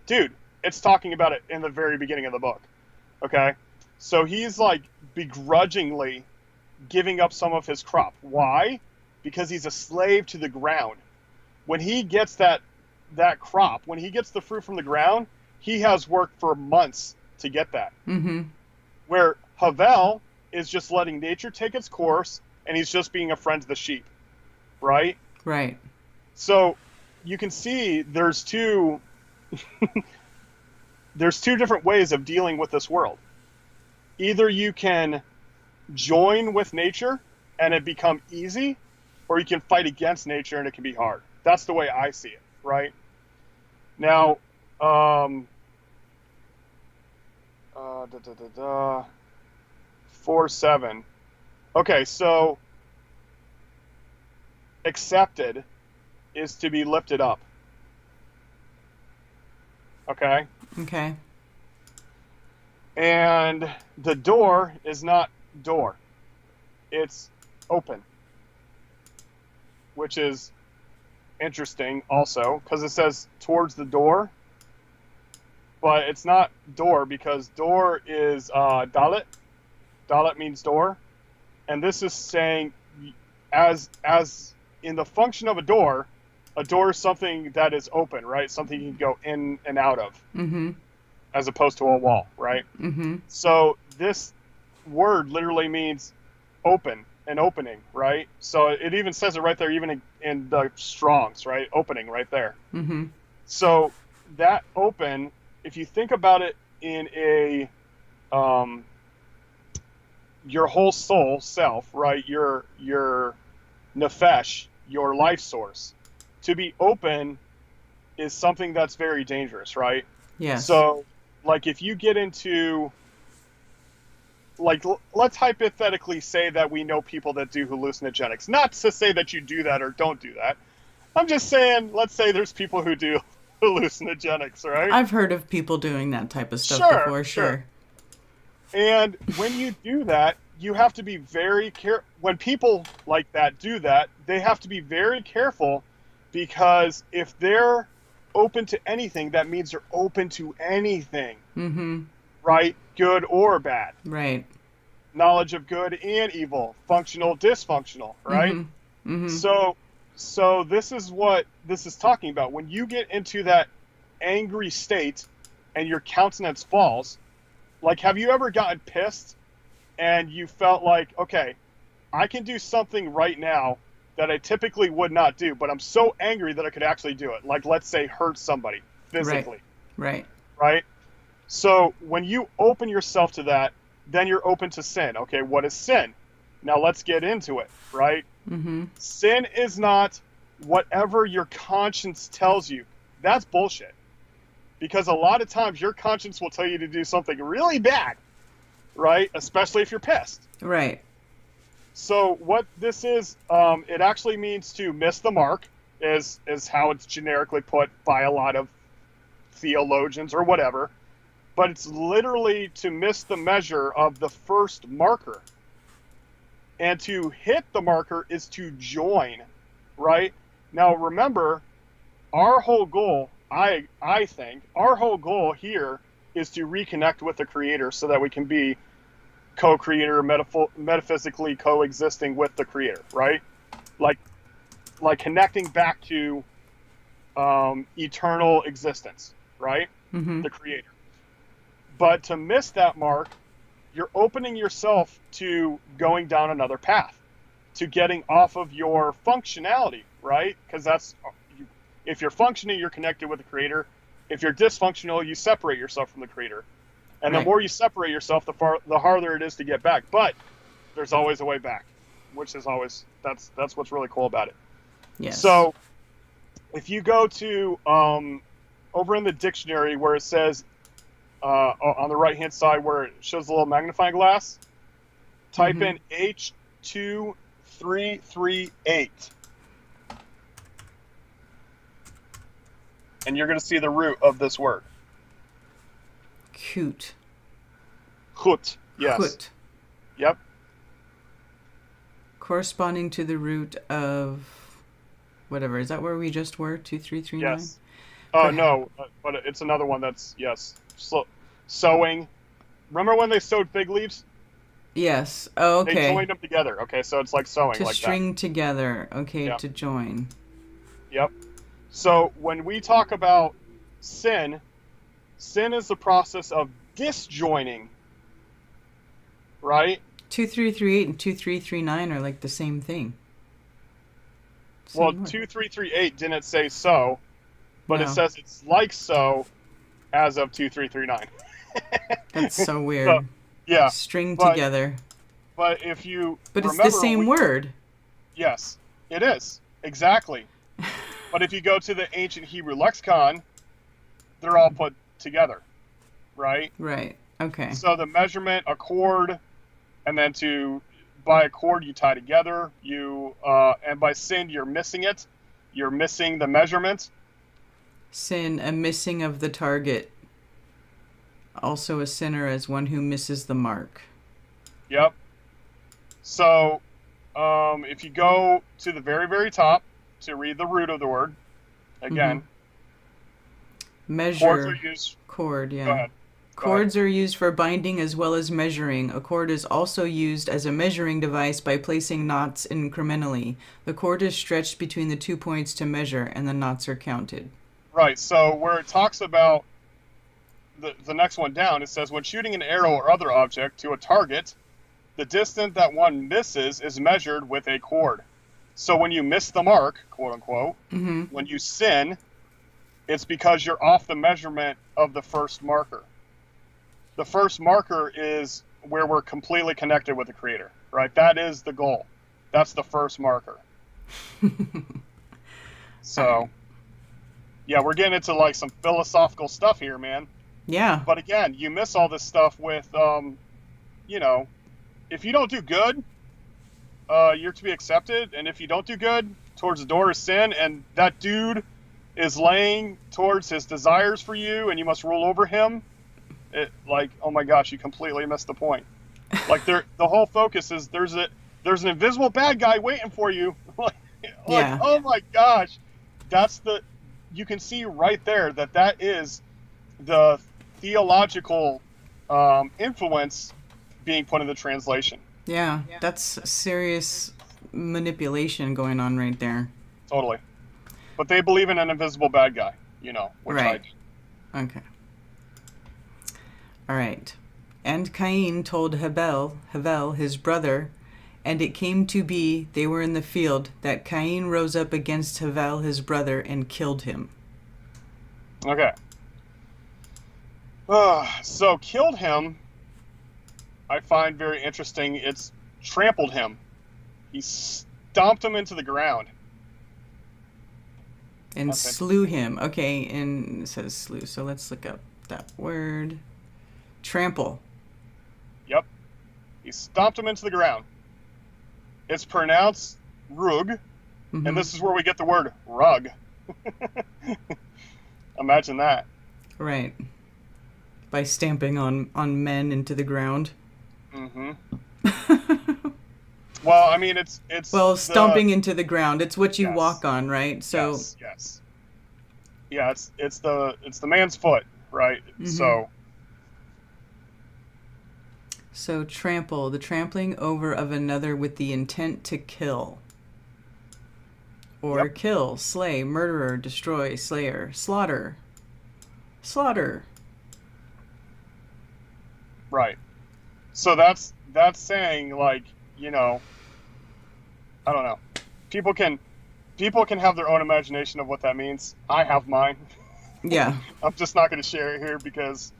dude, it's talking about it in the very beginning of the book. Okay? So he's like begrudgingly giving up some of his crop. Why? Because he's a slave to the ground. When he gets that crop, when he gets the fruit from the ground, he has worked for months to get that. Mm-hmm. Where Hevel is just letting nature take its course, and he's just being a friend to the sheep, right? Right. So you can see there's two different ways of dealing with this world. Either you can join with nature and it become easy, or you can fight against nature and it can be hard. That's the way I see it, right? Now, 4:7. Okay, so accepted is to be lifted up. Okay? Okay. And the door is not door. It's open. Which is interesting also, because it says towards the door. But it's not door, because door is dalet. Dalet means door. And this is saying, as in the function of a door is something that is open, right? Something you can go in and out of. Mm-hmm. As opposed to a wall, right? Mm-hmm. So this word literally means open, an opening, right? So it even says it right there, even in the Strong's, right? Opening right there. Mm-hmm. So that open, if you think about it in a your whole soul self, right? Your nefesh, your life source, to be open is something that's very dangerous, right? Yes. So, like, if you get into, like, let's hypothetically say that we know people that do hallucinogenics. Not to say that you do that or don't do that. I'm just saying, let's say there's people who do hallucinogenics, right? I've heard of people doing that type of stuff before, sure. And when you do that, you have to be very careful. When people like that do that, they have to be very careful, because if they're open to anything, that means they're open to anything. Mm-hmm. Right? Good or bad. Right. Knowledge of good and evil. Functional, dysfunctional. Right? Mm-hmm. Mm-hmm. So this is what this is talking about. When you get into that angry state and your countenance falls, like, have you ever gotten pissed and you felt like, okay, I can do something right now that I typically would not do, but I'm so angry that I could actually do it. Like, let's say, hurt somebody physically. Right. Right? So when you open yourself to that, then you're open to sin. Okay, what is sin? Now let's get into it, right? Mm-hmm. Sin is not whatever your conscience tells you. That's bullshit. Because a lot of times your conscience will tell you to do something really bad, right? Especially if you're pissed. Right. So what this is, it actually means to miss the mark, is how it's generically put by a lot of theologians or whatever. But it's literally to miss the measure of the first marker. And to hit the marker is to join, right? Now remember, our whole goal, I think, our whole goal here is to reconnect with the Creator so that we can be co-creator, metaphysically coexisting with the Creator, right? Like connecting back to eternal existence, right? Mm-hmm. The Creator. But to miss that mark, you're opening yourself to going down another path, to getting off of your functionality, right? Because that's, if you're functioning, you're connected with the Creator. If you're dysfunctional, you separate yourself from the Creator. And the more you separate yourself, the harder it is to get back. But there's always a way back, which is always, that's what's really cool about it. Yes. So if you go to over in the dictionary where it says on the right hand side where it shows the little magnifying glass, type in H2338. And you're going to see the root of this word. Cute. Chut, yes. Chut. Yep. Corresponding to the root of whatever. Is that where we just were? 2339? Yes. No, but it's another one that's, yes. Sewing. Remember when they sewed fig leaves? Yes. Oh, okay. They joined them together. Okay, so it's like sewing, to like string that. together. Okay, Yep. to join. Yep. So when we talk about sin is the process of disjoining, right? 2338 and 2339 are like the same thing. Well, Same word. 2338 didn't say so, but it No. says it's like so as of 2339. That's so weird. So, yeah. String but- together. But if you But it's remember, the same word. Yes, it is. Exactly. But if you go to the ancient Hebrew lexicon, they're all put together, right? Right. Okay. So the measurement, a chord, and then by a chord you tie together. And by sin you're missing it. You're missing the measurement. Sin, a missing of the target. Also a sinner as one who misses the mark. Yep. So if you go to the very, very top to read the root of the word, again, Measure. chords are used. Chord, yeah. Go ahead. Chords are used for binding as well as measuring. A chord is also used as a measuring device by placing knots incrementally. The chord is stretched between the 2 points to measure, and the knots are counted. Right. So where it talks about the next one down, it says, when shooting an arrow or other object to a target, the distance that one misses is measured with a chord. So when you miss the mark, quote unquote, when you sin, it's because you're off the measurement of the first marker. The first marker is where we're completely connected with the Creator, right? That is the goal. That's the first marker. So, yeah, we're getting into like some philosophical stuff here, man. Yeah. But again, you miss all this stuff with, if you don't do good, you're to be accepted. And if you don't do good, towards the door is sin. And that dude is laying towards his desires for you, and you must rule over him. Oh my gosh, you completely missed the point. Like the whole focus is there's an invisible bad guy waiting for you. Yeah. Oh my gosh, you can see right there that is the theological influence being put in the translation. Yeah, that's serious manipulation going on right there. Totally. But they believe in an invisible bad guy, which Right. I do. Okay. All right. And Qayin told Hevel, his brother, And it came to be, they were in the field, that Qayin rose up against Hevel his brother and killed him. Okay. So killed him, I find very interesting. It's trampled him. He stomped him into the ground. And That's slew him. Okay, and it says slew. So let's look up that word. Trample. Yep. He stomped him into the ground. It's pronounced rug, Mm-hmm. and this is where we get the word rug. Imagine that. Right. By stamping on men into the ground. Mm-hmm. Well, I mean, it's Well, stomping into the ground. It's what you Yes. walk on, right? So yes. Yeah, it's the man's foot, right? Mhm. So trample, the trampling over of another with the intent to kill. Or Yep. kill, slay, murderer, destroy, slayer, slaughter. Slaughter. Right. So that's saying, like, you know, I don't know. People can have their own imagination of what that means. I have mine. Yeah. I'm just not going to share it here because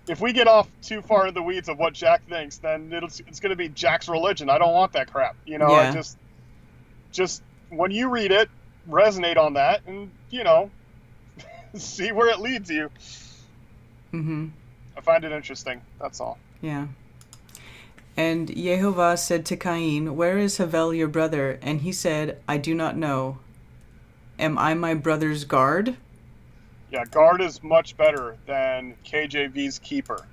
if we get off too far in the weeds of what Jack thinks, then it's going to be Jack's religion. I don't want that crap. You know, Yeah. I just when you read it, resonate on that and, you know, see where it leads you. Mm-hmm. I find it interesting. That's all. Yeah. And Yehovah said to Qayin, "Where is Hevel your brother?" And he said, "I do not know. Am I my brother's guard?" Yeah, guard is much better than KJV's keeper.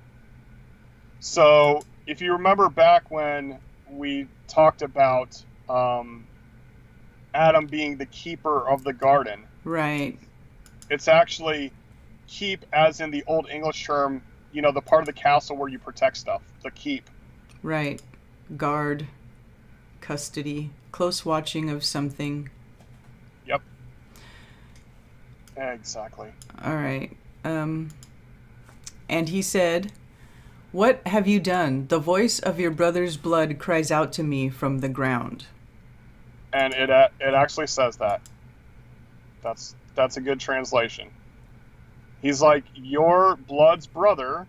So if you remember back when we talked about Adam being the keeper of the garden, Right. it's actually keep as in the Old English term, you know, the part of the castle where you protect stuff, the keep. Right. Guard. Custody. Close watching of something. Yep. Exactly. All right. And he said, "What have you done? The voice of your brother's blood cries out to me from the ground." And it actually says that. That's a good translation. He's like, your blood's brother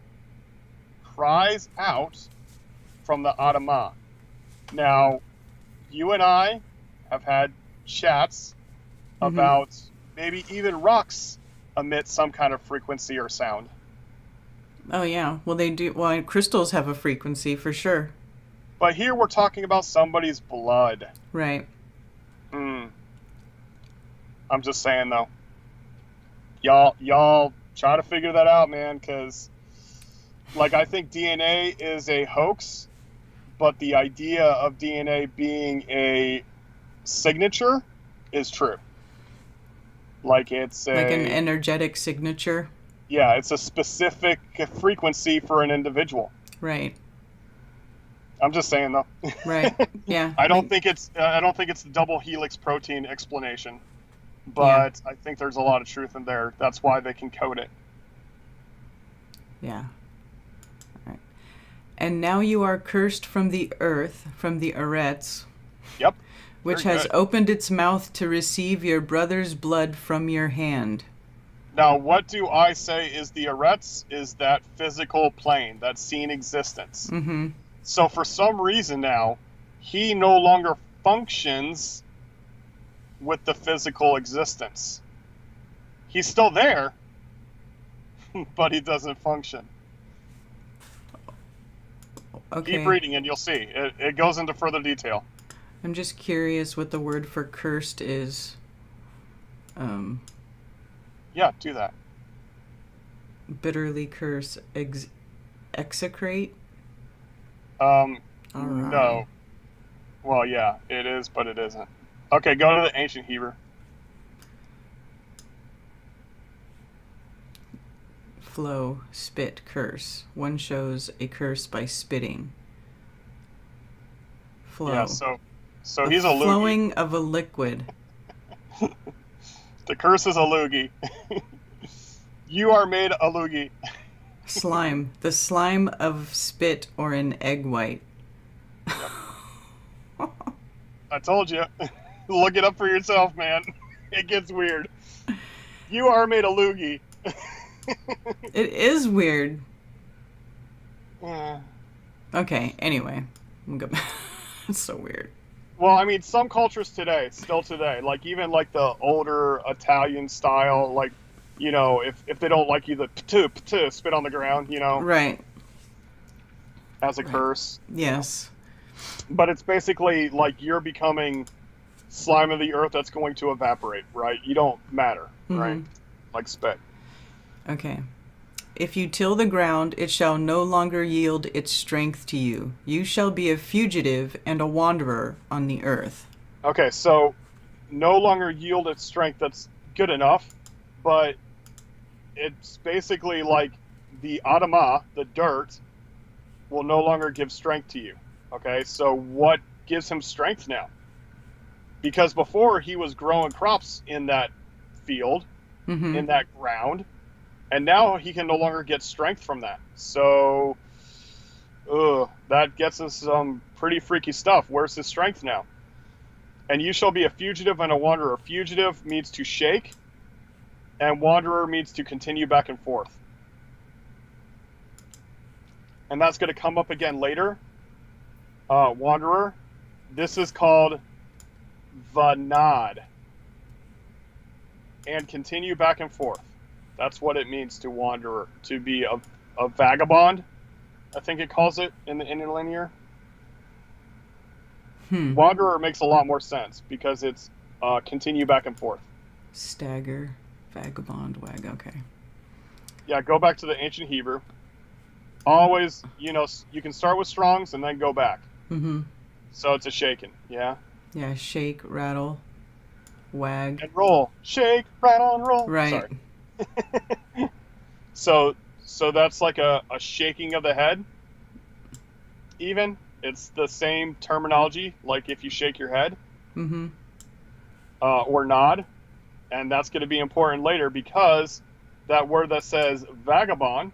cries out from the Adamah. Now, you and I have had chats about maybe even rocks emit some kind of frequency or sound. Oh, yeah. Well, they do. Well, crystals have a frequency for sure. But here we're talking about somebody's blood. Right. I'm just saying, though. Y'all try to figure that out, man, because, like, I think DNA is a hoax, but the idea of DNA being a signature is true. Like, it's Like an energetic signature. Yeah, it's a specific frequency for an individual. Right. I'm just saying, though. Right. Yeah. I don't think it's the double helix protein explanation, but I think there's a lot of truth in there. That's why they can code it. Yeah. All right. And now you are cursed from the earth, from the Eretz. Yep. Which Very has good. opened its mouth to receive your brother's blood from your hand. Now, what do I say is the Eretz is that physical plane, that seen existence. Mm-hmm. So for some reason now, he no longer functions with the physical existence. He's still there, but he doesn't function. Okay. Keep reading and you'll see. It goes into further detail. I'm just curious what the word for cursed is. Yeah, do that. Bitterly curse, execrate. All All right. No. Well, yeah, it is, but it isn't. Okay, go to the ancient Hebrew. Flow, spit, curse. One shows a curse by spitting. Flow. Yeah, so The he's a loogie. flowing of a liquid. The curse is a loogie. You are made a loogie. Slime. The slime of spit or an egg white. I told you. Look it up for yourself, man. It gets weird. You are made a loogie. It is weird. Yeah. Okay, anyway. I'm good. It's so weird. Well, I mean, some cultures today, still today, like even like the older Italian style, like, you know, if they don't like you, the ptu, spit on the ground, you know, Right. as a curse. Yes. But it's basically like you're becoming slime of the earth that's going to evaporate, right? You don't matter, right? Like spit. Okay. If you till the ground, it shall no longer yield its strength to you. You shall be a fugitive and a wanderer on the earth. Okay, so no longer yield its strength, that's good enough, but it's basically like the Adamah, the dirt, will no longer give strength to you. Okay, so what gives him strength now? Because before he was growing crops in that field, in that ground, and now he can no longer get strength from that. So, that gets us some pretty freaky stuff. Where's his strength now? And you shall be a fugitive and a wanderer. Fugitive means to shake, and wanderer means to continue back and forth. And that's going to come up again later. Wanderer. This is called vanad. And continue back and forth. That's what it means to wanderer. To be a vagabond, I think it calls it in the Interlinear. Wanderer makes a lot more sense because it's continue back and forth. Stagger, vagabond, okay. Yeah, go back to the ancient Hebrew. Always, you know, you can start with Strong's and then go back. So it's a shaking, yeah? Yeah, shake, rattle, wag. And roll. Shake, rattle, and roll. Right. Sorry. So that's like a shaking of the head. Even it's the same terminology, like if you shake your head, or nod, and that's going to be important later because that word that says vagabond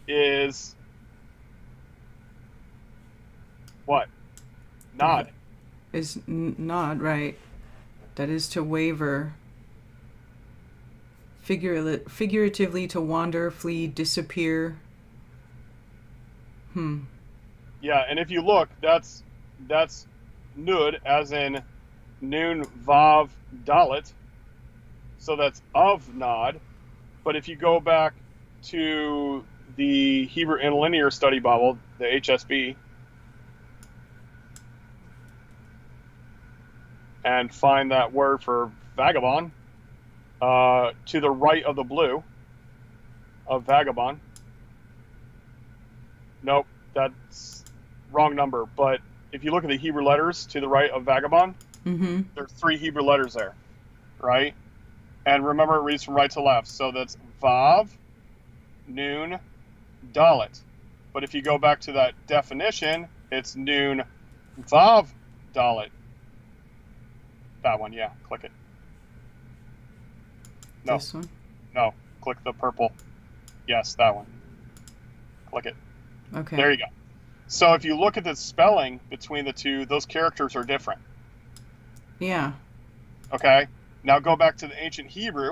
is what? Nod. Is nod, right? That is to waver. Figuratively, to wander, flee, disappear. Yeah, and if you look, that's nud, as in noon, vav, dalet. So that's of nod. But if you go back to the Hebrew Interlinear Study Bible, the HSB, and find that word for vagabond, to the right of the blue of vagabond. Nope, that's wrong number. But if you look at the Hebrew letters to the right of vagabond, there's 3 Hebrew letters there, right? And remember, it reads from right to left. So that's vav, noon, dalet. But if you go back to that definition, it's noon, vav, dalet. That one, yeah. Click it. No. This one? No. Click the purple. Yes, that one. Click it. Okay. There you go. So if you look at the spelling between the two, those characters are different. Yeah. Okay? Now go back to the ancient Hebrew.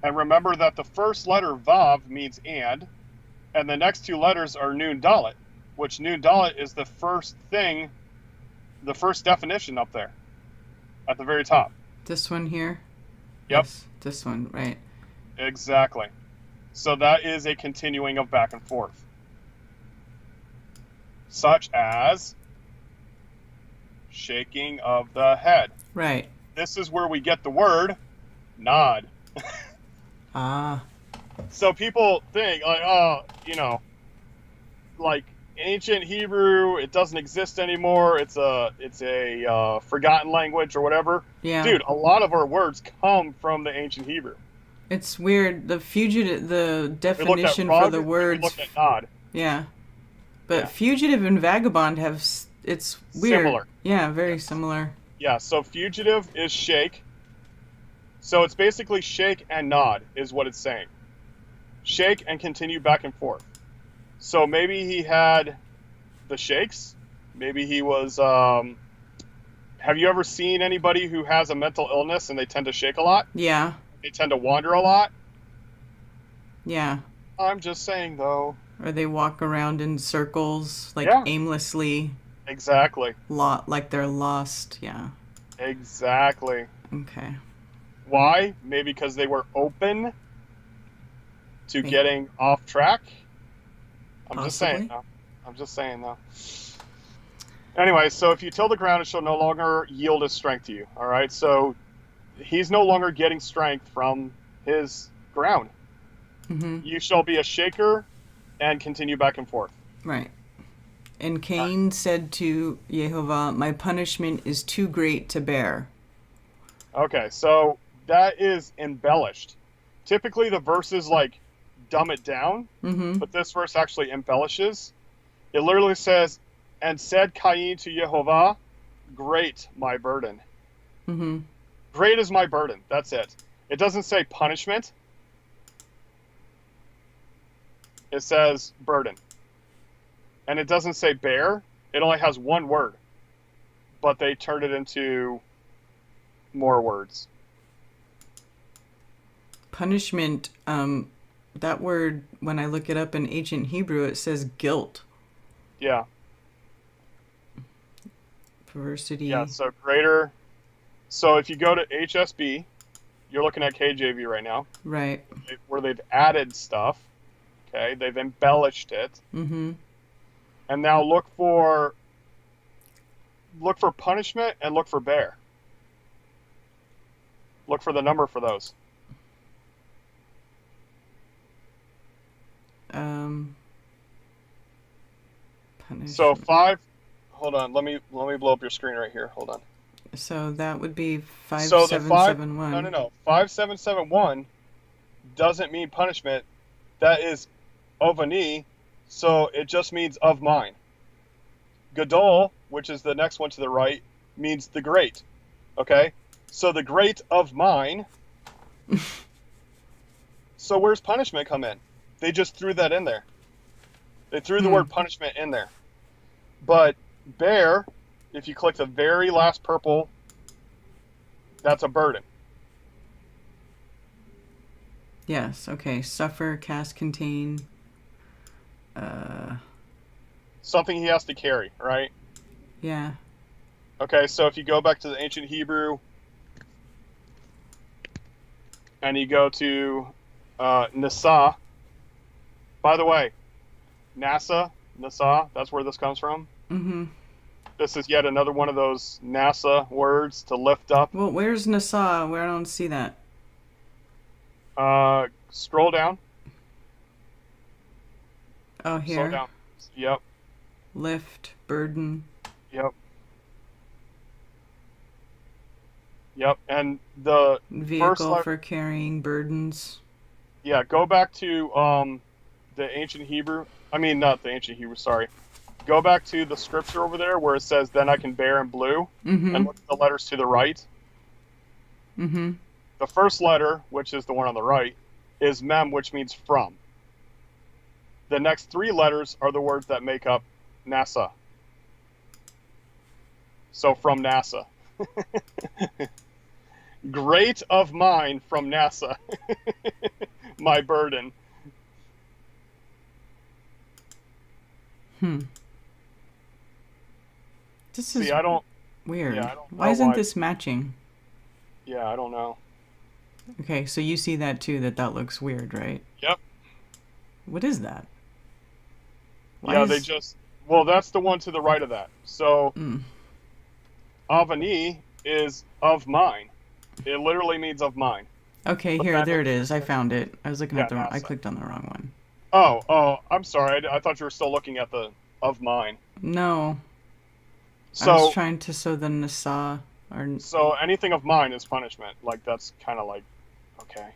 And remember that the first letter, vav, means and the next 2 letters are nun dalet, which nun dalet is the first thing, the first definition up there at the very top. This one here? Yep. This one, right. Exactly. So that is a continuing of back and forth. Such as shaking of the head. Right. This is where we get the word nod. Ah. So people think, like, oh, you know, like ancient Hebrew, it doesn't exist anymore. It's a forgotten language or whatever. Yeah. Dude, a lot of our words come from the ancient Hebrew. It's weird. The definition rug, for the words. We looked at nod. Yeah. But Yeah. fugitive and vagabond have, it's weird. Similar. Yeah, very similar. Yeah, so fugitive is shake. So it's basically shake and nod is what it's saying. Shake and continue back and forth. So maybe he had the shakes. Maybe he was. Have you ever seen anybody who has a mental illness and they tend to shake a lot? Yeah. They tend to wander a lot. Yeah. I'm just saying, though. Or they walk around in circles, like Yeah. aimlessly, Exactly. like they're lost. Yeah. Exactly. Okay. Why? Maybe because they were open to Maybe. getting off track. I'm Possibly. just saying, though. Anyway, so if you till the ground, it shall no longer yield its strength to you. All right, so he's no longer getting strength from his ground. Mm-hmm. You shall be a shaker and continue back and forth. Right. And Cain said to Yehovah, "My punishment is too great to bear." Okay, so that is embellished. Typically, the verses like dumb it down, Mm-hmm. but this verse actually embellishes. It literally says, "And said Qayin to Yehovah, great my burden." Mm-hmm. Great is my burden. That's it. It doesn't say punishment. It says burden. And it doesn't say bear. It only has one word. But they turned it into more words. Punishment, that word, when I look it up in ancient Hebrew, it says guilt. Yeah. Perversity. Yeah, so greater. So if you go to HSB, you're looking at KJV right now, Right. where they've added stuff. Okay, they've embellished it. Mm-hmm. And now look for punishment and look for bear. Look for the number for those. Punishment. So 5. Hold on. Let me blow up your screen right here. Hold on. So that would be So the 5771. No. 5771 doesn't mean punishment. That is ovani, so it just means of mine. Gadol, which is the next one to the right, means the great. Okay? So the great of mine. So where's punishment come in? They just threw that in there. They threw the word punishment in there. But bear, if you click the very last purple, that's a burden. Yes, okay. Suffer, cast, contain. Something he has to carry, right? Yeah. Okay, so if you go back to the ancient Hebrew and you go to Nasa, by the way, NASA, Nasa, that's where this comes from. Mm-hmm. This is yet another one of those NASA words to lift up. Well, where's Nasa? Where I don't see that. Scroll down. Oh, here. Slow down. Yep. Lift, burden. Yep. And the Vehicle first letter, for carrying burdens. yeah, go back to the ancient Hebrew. I mean, not the ancient Hebrew, sorry. Go back to the scripture over there where it says, "Then I can bear in blue," Mm-hmm. and look at the letters to the right. Mm-hmm. The first letter, which is the one on the right, is mem, which means from. The next 3 letters are the words that make up NASA. So from NASA. Great of mine from NASA. My burden. This is See, I don't. weird. Yeah, I don't Why know isn't why. this matching? Yeah, I don't know. Okay, so you see that too, that looks weird, right? Yep. What is that? Yeah, they just. Well, that's the one to the right of that. So, Avani is of mine. It literally means of mine. Okay, But here, that- there it is. I found it. I was looking at Yeah, I NASA. clicked on the wrong one. Oh, I'm sorry. I thought you were still looking at the of mine. No, I So, was trying to sew the Nasa. Or so anything of mine is punishment. Like, that's kind of like, okay.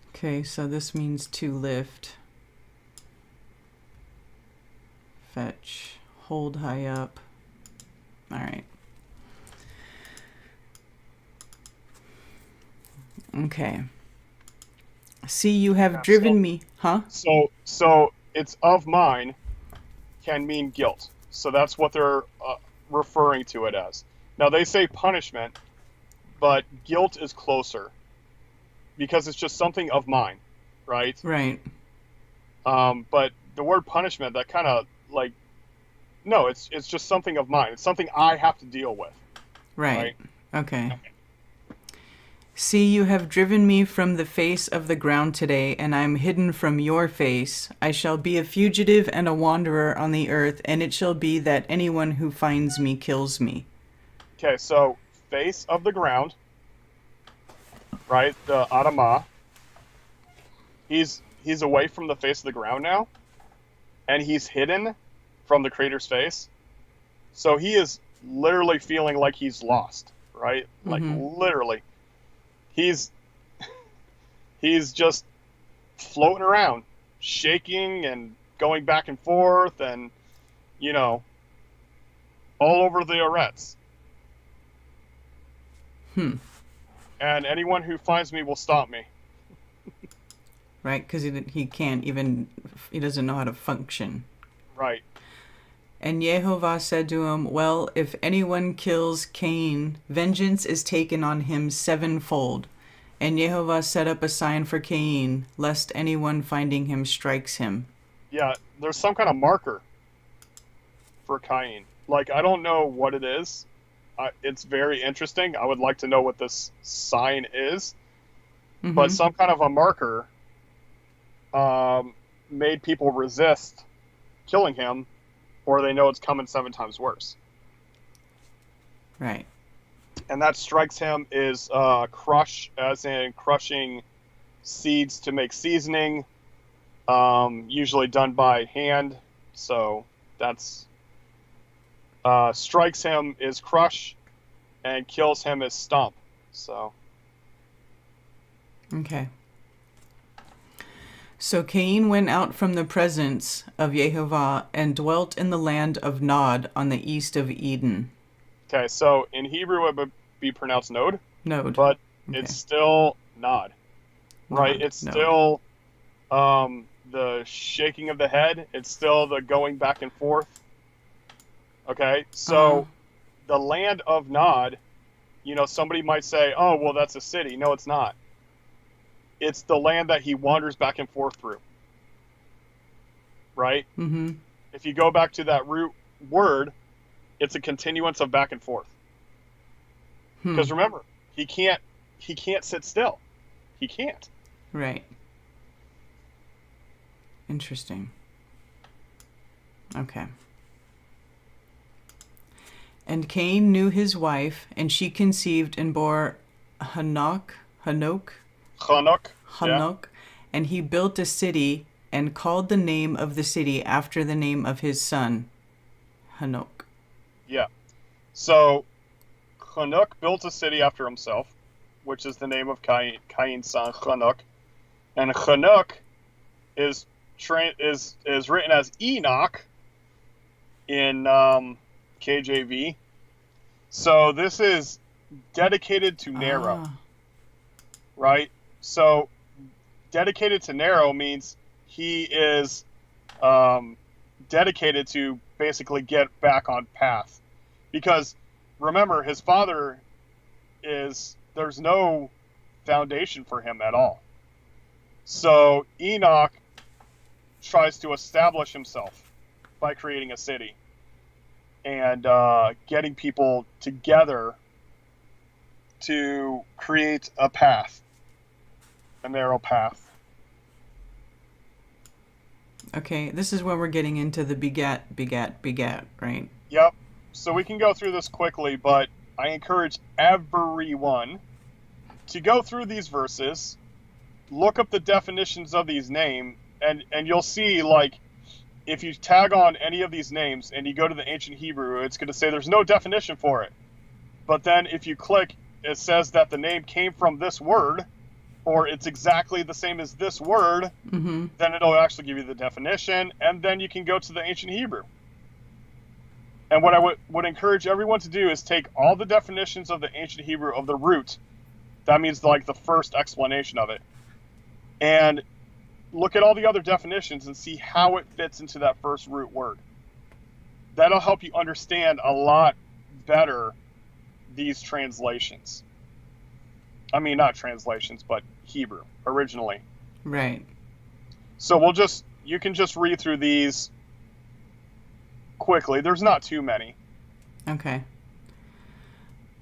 okay, so this means to lift, fetch, hold high up. All right. Okay. See, you have driven me, huh? So it's of mine, can mean guilt. So that's what they're referring to it as. Now, they say punishment, but guilt is closer because it's just something of mine, right? Right. But the word punishment, that kind of like, no, it's just something of mine. It's something I have to deal with. Right. Okay. See, you have driven me from the face of the ground today, and I am hidden from your face. I shall be a fugitive and a wanderer on the earth, and it shall be that anyone who finds me kills me. Okay, so face of the ground, right? The Adamah. He's away from the face of the ground now, and he's hidden from the Creator's face. So he is literally feeling like he's lost, right? Like literally. He's just floating around, shaking and going back and forth and, you know, all over the arets. And anyone who finds me will stop me. Right, because he can't even, he doesn't know how to function. Right. And Yehovah said to him, well, if anyone kills Qayin, vengeance is taken on him sevenfold. And Yehovah set up a sign for Qayin, lest anyone finding him strikes him. Yeah, there's some kind of marker for Qayin. Like, I don't know what it is. It's very interesting. I would like to know what this sign is. But some kind of a marker made people resist killing him, or they know it's coming 7 times worse. Right. And that strikes him is crush, as in crushing seeds to make seasoning, usually done by hand. So that's strikes him is crush, and kills him is stomp. So. Okay. So Qayin went out from the presence of Yehovah and dwelt in the land of Nod on the east of Eden. Okay, so in Hebrew it would be pronounced Nod. Nod. But okay. It's still Nod. Right? Nod. It's still the shaking of the head. It's still the going back and forth. Okay? So the land of Nod, you know, somebody might say, oh, well, that's a city. No, it's not. It's the land that he wanders back and forth through. Right? If you go back to that root word, it's a continuance of back and forth. Because remember, he can't sit still. He can't. Right. Interesting. Okay. And Cain knew his wife, and she conceived and bore Hanok, yeah. And he built a city and called the name of the city after the name of his son, Hanok. Yeah. So Hanok built a city after himself, which is the name of Qain's son, Hanok. And Hanok is written as Enoch in KJV. So this is dedicated to Nero. Right? So dedicated to Nero means he is dedicated to basically get back on path. Because remember, his father there's no foundation for him at all. So Enoch tries to establish himself by creating a city and getting people together to create a path, a narrow path. Okay, this is where we're getting into the begat, right? Yep. So we can go through this quickly, but I encourage everyone to go through these verses, look up the definitions of these names, and you'll see, like, if you tag on any of these names and you go to the ancient Hebrew, it's going to say there's no definition for it. But then if you click, it says that the name came from this word, or it's exactly the same as this word, then it'll actually give you the definition, and then you can go to the ancient Hebrew. And what I would encourage everyone to do is take all the definitions of the ancient Hebrew of the root. That means like the first explanation of it. And look at all the other definitions and see how it fits into that first root word. that'll help you understand a lot better these translations. I mean, not translations, but Hebrew originally. Right. So you can just read through these quickly. There's not too many. Okay.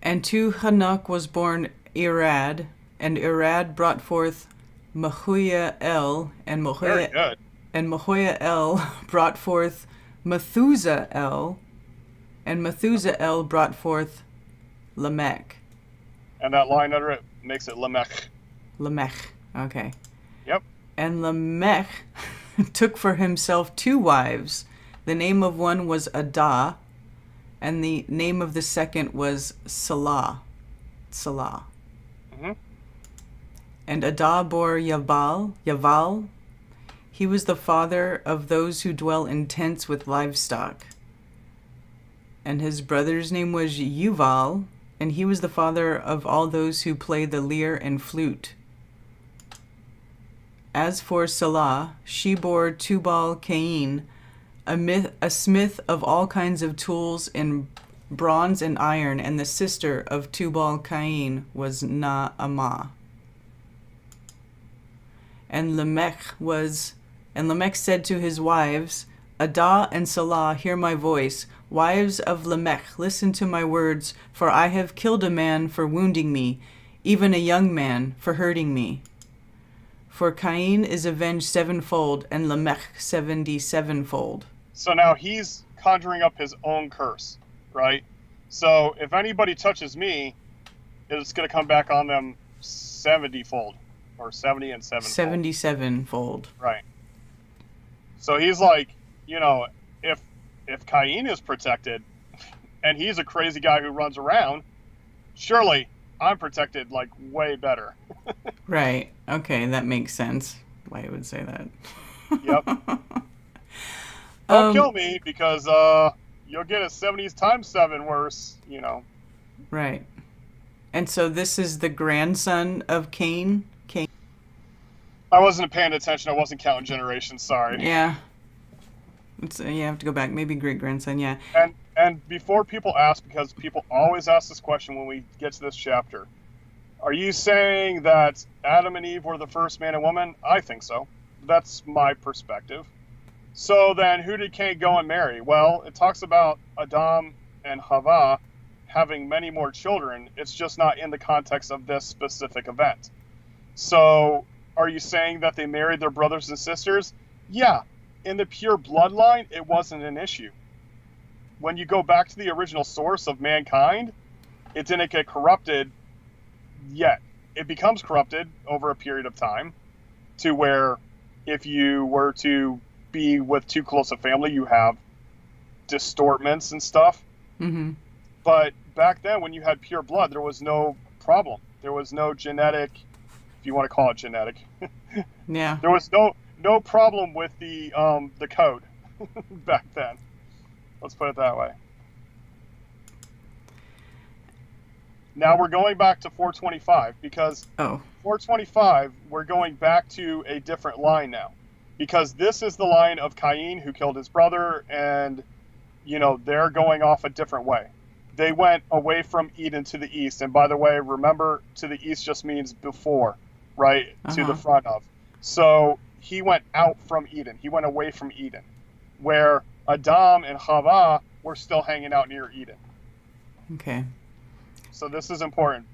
And to Hanok was born Irad, and Irad brought forth Mahuyael, and Very good. Mahuyael brought forth Methusael, and Methusael brought forth Lamech. And that line under it makes it Lamech. Lamech. Okay. Yep. And Lamech took for himself 2 wives. The name of one was Adah, and the name of the second was Salah. Salah. Mm-hmm. And Adah bore Yaval. He was the father of those who dwell in tents with livestock. And his brother's name was Yuval, and he was the father of all those who play the lyre and flute. As for Salah, she bore Tubal Qayin, a smith of all kinds of tools in bronze and iron, and the sister of Tubal Qayin was Naamah. And Lamech said to his wives, Adah and Salah, hear my voice. Wives of Lamech, listen to my words, for I have killed a man for wounding me, even a young man for hurting me. For Qayin is avenged 7-fold, and Lamech 77-fold. So now he's conjuring up his own curse, right? So if anybody touches me, it's going to come back on them 70-fold, or 70 and 7-fold. 77-fold. Right. So he's like, if Qayin is protected, and he's a crazy guy who runs around, surely I'm protected, like, way better. Right. Okay, that makes sense. Why you would say that. Yep. Don't kill me, because you'll get a 70s times 7 worse, Right. And so this is the grandson of Cain? I wasn't paying attention. I wasn't counting generations. Sorry. Yeah. You have to go back. Maybe great-grandson, yeah. And before people ask, because people always ask this question when we get to this chapter, are you saying that Adam and Eve were the first man and woman? I think so. That's my perspective. So then who did Cain go and marry? Well, it talks about Adam and Hava having many more children. It's just not in the context of this specific event. So are you saying that they married their brothers and sisters? Yeah. In the pure bloodline, it wasn't an issue. When you go back to the original source of mankind, it didn't get corrupted yet. It becomes corrupted over a period of time to where if you were to be with too close a family, you have distortments and stuff. Mm-hmm. But back then, when you had pure blood, there was no problem. There was no genetic, if you want to call it genetic. Yeah. There was no problem with the code back then. Let's put it that way. Now we're going back to 425 because 425, we're going back to a different line now. Because this is the line of Qayin who killed his brother, and, they're going off a different way. They went away from Eden to the east. And by the way, remember, to the east just means before, right? Uh-huh. To the front of. So he went out from Eden. He went away from Eden, where Adam and Hava were still hanging out near Eden. Okay. So this is important,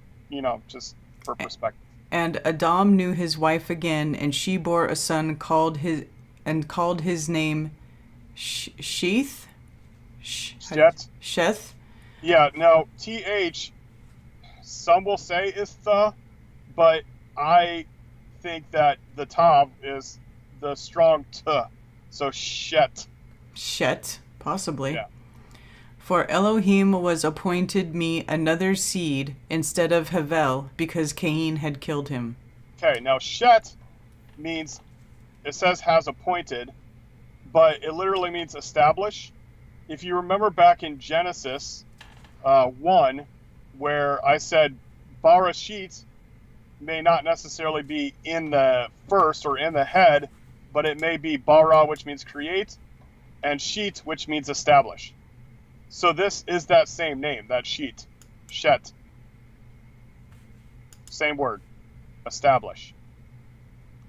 just for perspective. And Adam knew his wife again, and she bore a son called his name Sheth. Sheth. Yeah. Now th, some will say is the, but I think that the tav is the strong t, so Shet. Shet, possibly. Yeah. For Elohim was appointed me another seed instead of Hevel, because Qayin had killed him. Okay, now Shet means, it says has appointed, but it literally means establish. If you remember back in Genesis 1, where I said Barashit may not necessarily be in the first or in the head, but it may be bara, which means create, and sheet, which means establish. So this is that same name, that sheet. Shet. Same word. Establish.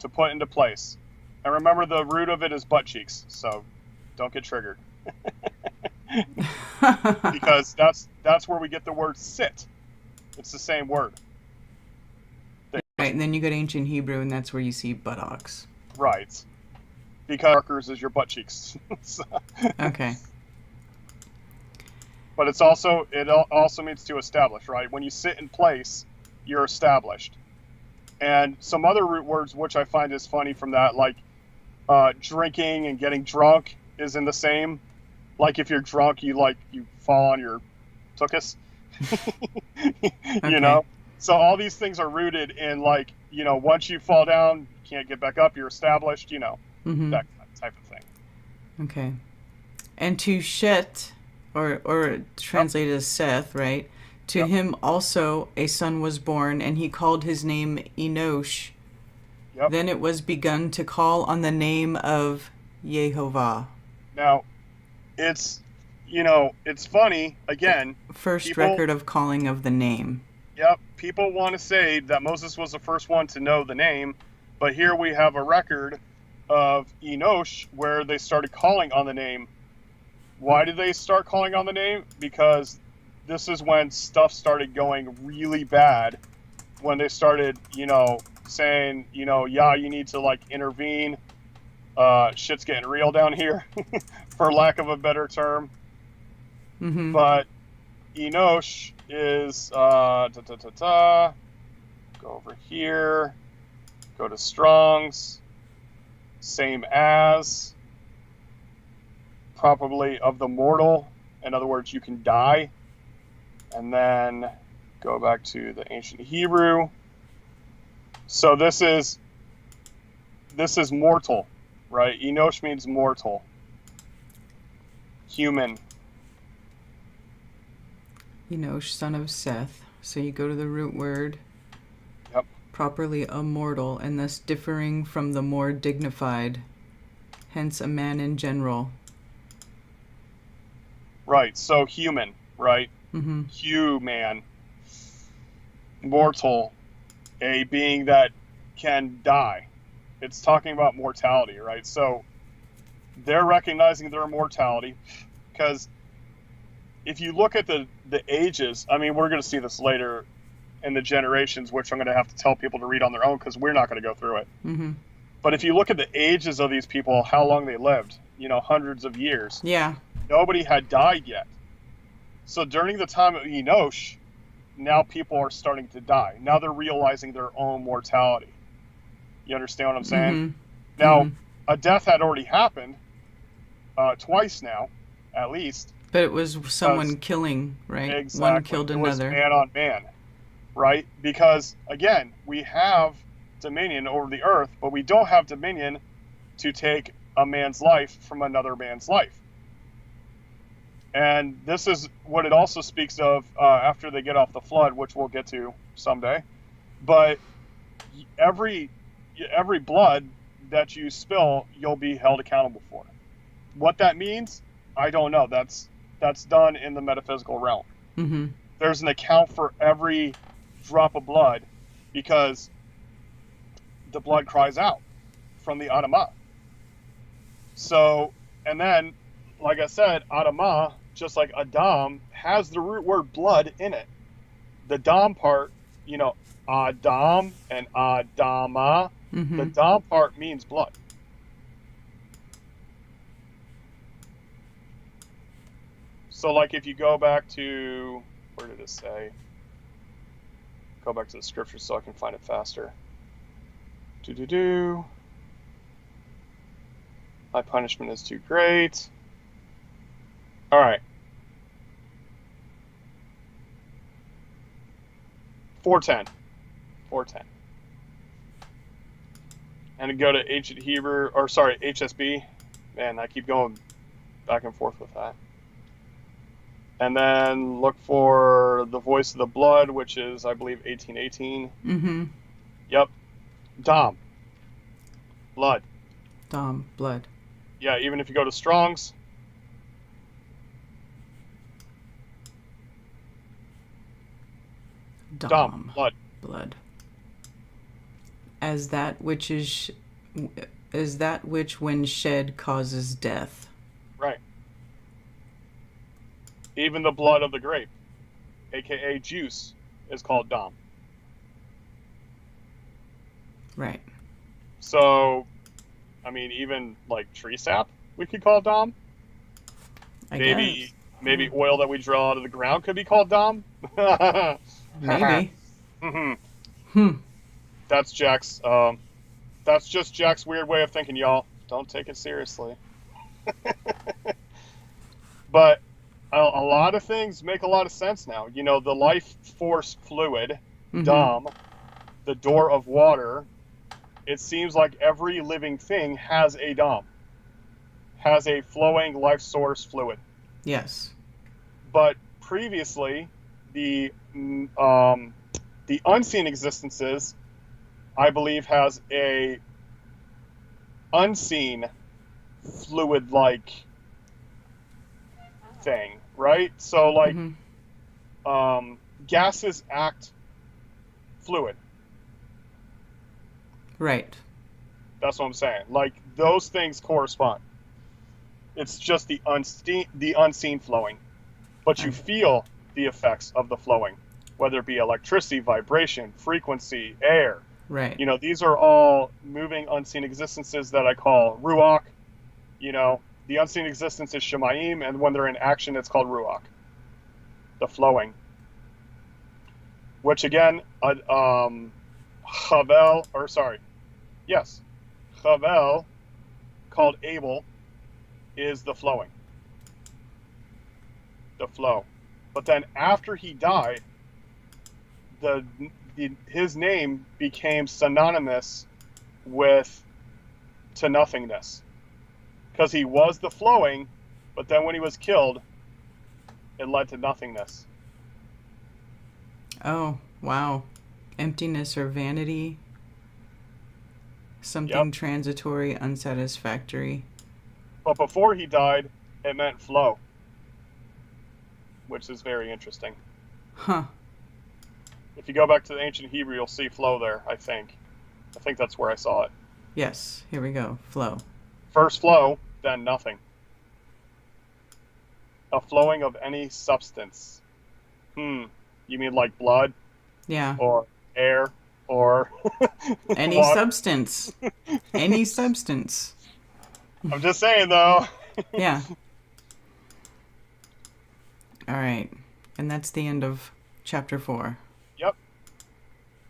To put into place. And remember, the root of it is butt cheeks, so don't get triggered. Because that's where we get the word sit. It's the same word. Right, and then you go to ancient Hebrew, and that's where you see buttocks. Right. Because markers is your butt cheeks. So, Okay. but it also means to establish, right? When you sit in place, you're established. And some other root words which I find is funny from that, like drinking and getting drunk is in the same. Like if you're drunk, you fall on your tuchus. You know? So all these things are rooted in, like, you know, once you fall down, you can't get back up, you're established, you know, that type of thing. Okay. And to Shet, or translated as Seth, right? To him also a son was born, and he called his name Enosh. Yep. Then it was begun to call on the name of Yehovah. Now, it's, you know, it's funny, again. First record of calling of the name. Yep, people want to say that Moses was the first one to know the name, but here we have a record of Enosh where they started calling on the name. Why did they start calling on the name? Because this is when stuff started going really bad, when they started, you know, saying, you know, yeah, you need to, like, intervene. Shit's getting real down here, for lack of a better term. But Enosh is go over here, go to Strong's, same as, probably of the mortal. In other words, you can die. And then go back to the ancient Hebrew. So this is mortal, right? Enosh means mortal, human. Enosh, son of Seth. So you go to the root word. Yep. Properly a mortal, and thus differing from the more dignified. Hence a man in general. Right, so human, right? Human. Mortal. A being that can die. It's talking about mortality, right? So they're recognizing their mortality, because if you look at the ages, I mean, we're going to see this later in the generations, which I'm going to have to tell people to read on their own because we're not going to go through it. But if you look at the ages of these people, how long they lived, you know, hundreds of years. Yeah. Nobody had died yet. So during the time of Enosh, now people are starting to die. Now they're realizing their own mortality. You understand what I'm saying? Now, a death had already happened twice now, at least. But it was someone killing, right? Exactly. One killed another. It was man on man, right? Because, again, we have dominion over the earth, but we don't have dominion to take a man's life from another man's life. And this is what it also speaks of after they get off the flood, which we'll get to someday. But every blood that you spill, you'll be held accountable for. What that means, I don't know. That's done in the metaphysical realm. There's an account for every drop of blood, because the blood cries out from the Adamah. So, and then, like I said, Adamah, just like Adam, has the root word blood in it. The Dam part, you know, Adam and Adama, the Dam part means blood. So, like, if you go back to, where did it say? Go back to the scripture so I can find it faster. My punishment is too great. All right. 410. And go to ancient Hebrew, or sorry, HSB. Man, I keep going back and forth with that. And then look for the voice of the blood, which is, I believe, 1818. Yep. Dom. Blood. Dom, blood. Yeah, even if you go to Strong's, Dom. Blood. Blood. As that which when shed causes death. Right. Even the blood of the grape, aka juice, is called Dom. Right. So, I mean, even like tree sap, we could call Dom. I guess. Maybe oil that we draw out of the ground could be called Dom. Maybe. Mm-hmm. That's Jack's. That's just Jack's weird way of thinking, y'all. Don't take it seriously. But a lot of things make a lot of sense now. You know, the life force fluid, Dom, the door of water. It seems like every living thing has a Dom, has a flowing life source fluid. Yes. But previously, the unseen existences, I believe, has a unseen fluid-like thing, right? So, like, gases act fluid. Right. That's what I'm saying. Like, those things correspond. It's just the unseen flowing. But you feel the effects of the flowing, whether it be electricity, vibration, frequency, air. Right. You know, these are all moving unseen existences that I call ruach. You know, the unseen existence is shemayim, and when they're in action, it's called ruach. The flowing. Which again, Hevel, Hevel, called Abel, is the flowing. The flow. But then after he died, his name became synonymous with to nothingness. Because he was the flowing, but then when he was killed, it led to nothingness. Oh, wow. Emptiness or vanity. Something transitory, unsatisfactory. But before he died, it meant flow, which is very interesting. Huh. If you go back to the ancient Hebrew, you'll see flow there, I think. I think that's where I saw it. Yes, here we go. Flow. First flow, then nothing. A flowing of any substance. You mean like blood? Yeah. Or air? Or any water? Substance. Any substance. I'm just saying, though. Yeah. All right. And that's the end of chapter 4. Yep.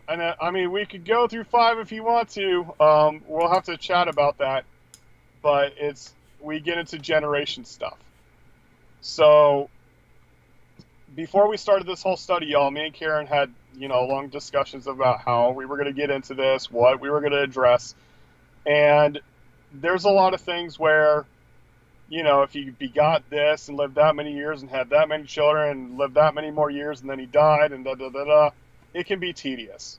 And I mean, we could go through 5 if you want to. We'll have to chat about that. But we get into generation stuff. So before we started this whole study, y'all, me and Karen had, long discussions about how we were going to get into this, what we were going to address. And there's a lot of things where, if you begot this and lived that many years and had that many children and lived that many more years and then he died and it can be tedious.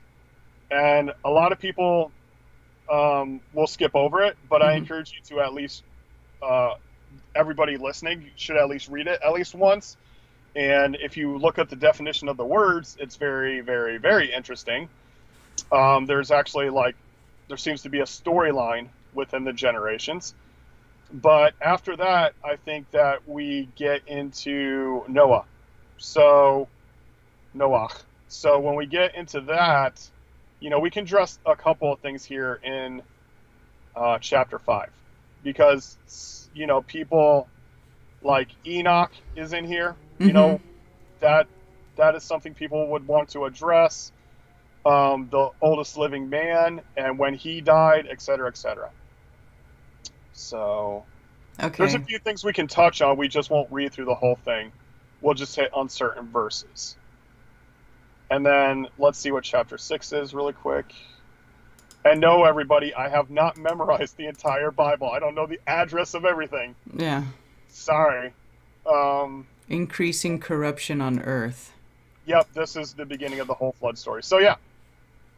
And a lot of people will skip over it, but I encourage you to at least, everybody listening should at least read it at least once. And if you look at the definition of the words, it's very, very, very interesting. There's actually there seems to be a storyline within the generations. But after that, I think that we get into Noah. So when we get into that, we can address a couple of things here in chapter 5. Because, people like Enoch is in here. That is something people would want to address. The oldest living man, and when he died, etc., etc. So, There's a few things we can touch on. We just won't read through the whole thing. We'll just hit on certain verses. And then let's see what chapter 6 is really quick. And no, everybody, I have not memorized the entire Bible. I don't know the address of everything. Yeah. Sorry. Increasing corruption on earth. Yep, this is the beginning of the whole flood story. So yeah,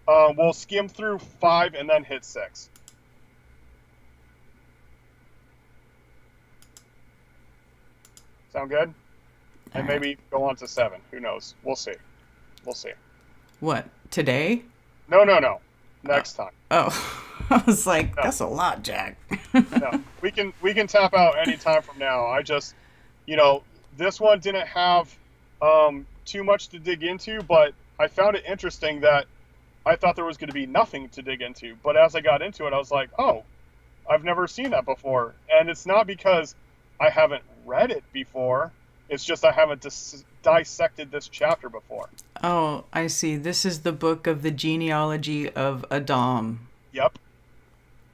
we'll skim through 5 and then hit 6. Sound good? And maybe go on to 7. Who knows? We'll see. What, today? No. Next time. Oh, I was like, No. that's a lot, Jack. No, we can tap out any time from now. I just, this one didn't have too much to dig into, but I found it interesting that I thought there was going to be nothing to dig into. But as I got into it, I was like, oh, I've never seen that before. And it's not because I haven't read it before. It's just I haven't dissected this chapter before. Oh, I see. This is the book of the genealogy of Adam. Yep.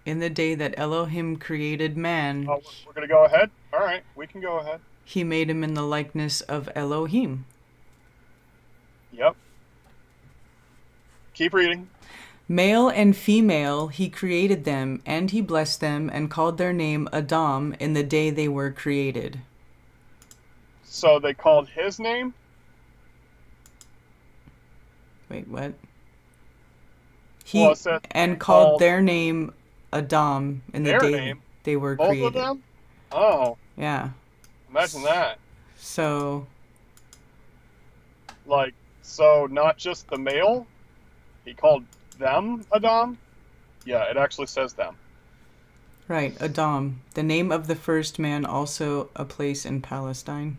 In the day that Elohim created man, Oh, we're going to go ahead? All right, we can go ahead. he made him in the likeness of Elohim. Yep. Keep reading. Male and female, he created them, and he blessed them, and called their name Adam in the day they were created. So they called his name? Wait, what? Well, it says and they called called their name Adam in the their day name? they were Both created. of them? Oh, Yeah. imagine that. So, So not just the male? He called them Adam? Yeah, it actually says them. right, Adam, the name of the first man, also a place in Palestine.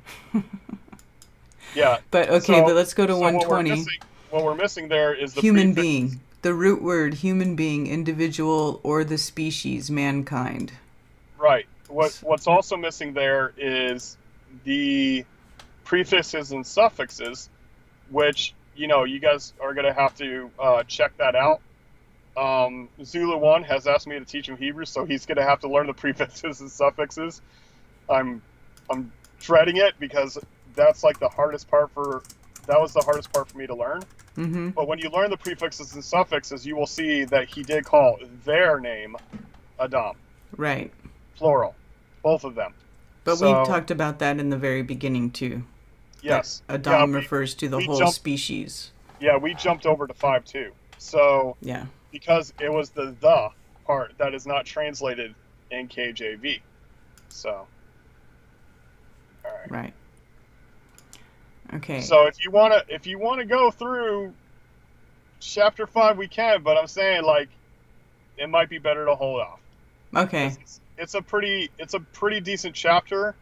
Yeah. But okay, but let's go to so 120. What we're missing there is the Human prefix. being. The root word human being, individual, or the species, mankind. Right. What's also missing there is the prefixes and suffixes, which, you guys are going to have to check that out. Zulu 1 has asked me to teach him Hebrew, so he's going to have to learn the prefixes and suffixes. I'm dreading it because that's like the hardest part that was the hardest part for me to learn. Mm-hmm. But when you learn the prefixes and suffixes, you will see that he did call their name Adam, Right. plural, both of them. But we talked about that in the very beginning, too. Yes. That Adam Yeah, refers to the we whole jumped- species. Yeah, we jumped over to 5 too. So, Yeah. because it was the part that is not translated in KJV. So, all right. Right. Okay. So if you wanna go through chapter 5, we can. But I'm saying it might be better to hold off. Okay. It's a pretty decent chapter,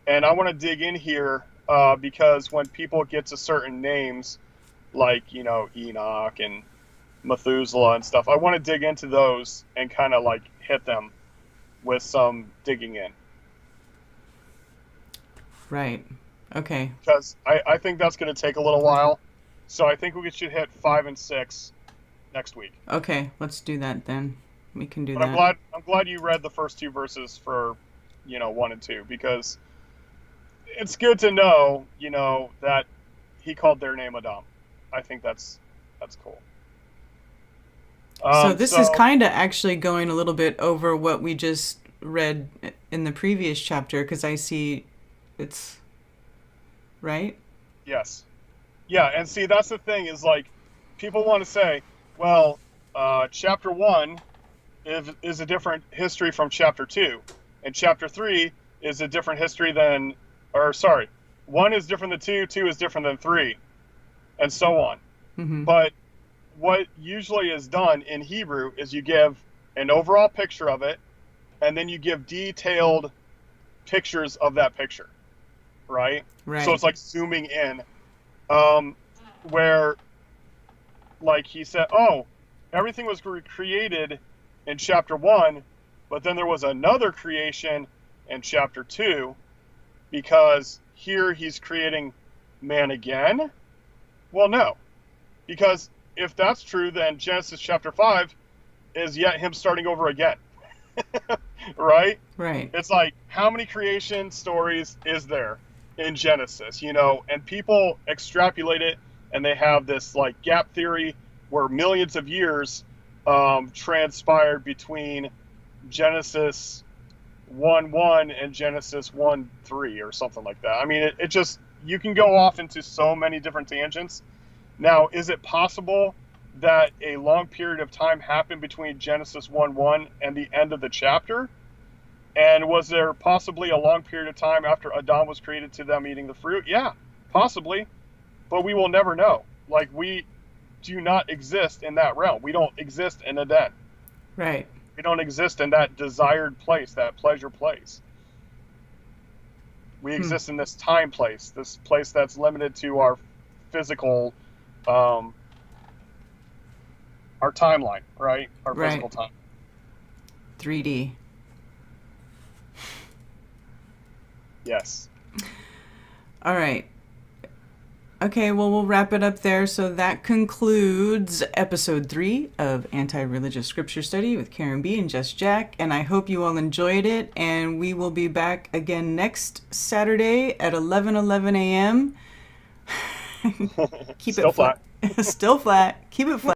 and I want to dig in here because when people get to certain names, like Enoch and Methuselah and stuff, I want to dig into those and kind of hit them with some digging in. Right. Okay. Because I think that's going to take a little while. So I think we should hit 5 and 6 next week. Okay. Let's do that then. We can do But that. I'm glad you read the first 2 verses for 1 and 2, because it's good to know that he called their name Adam. I think that's cool. So this is kind of actually going a little bit over what we just read in the previous chapter, because I see it's right. Yes. Yeah, and see, that's the thing is people want to say, well, chapter 1 is a different history from chapter 2, and chapter 3 is a different history than, 1 is different than 2, 2 is different than 3, and so on. Mm-hmm. But what usually is done in Hebrew is you give an overall picture of it, and then you give detailed pictures of that picture, right? Right. So it's like zooming in, where, he said, oh, everything was created in chapter 1, but then there was another creation in chapter 2, because here he's creating man again? Well, no. Because if that's true, then Genesis chapter 5 is yet him starting over again. Right? Right. It's how many creation stories is there in Genesis, and people extrapolate it, and they have this gap theory where millions of years transpired between Genesis 1:1 and Genesis 1:3 or something like that. I mean, it just, you can go off into so many different tangents. Now, is it possible that a long period of time happened between Genesis 1:1 and the end of the chapter? And was there possibly a long period of time after Adam was created to them eating the fruit? Yeah, possibly. But we will never know. do not exist in that realm. We don't exist in Eden. Right. We don't exist in that desired place, that pleasure place. We exist in this time place, this place that's limited to our physical, our timeline, right? Our physical time. 3D. Yes. All right. Okay, well, we'll wrap it up there. So that concludes episode 3 of Anti-Religious Scripture Study with Karen B. and Just Jack. And I hope you all enjoyed it. And we will be back again next Saturday at 11:11 a.m. Keep Still it flat. Still flat. Keep it flat.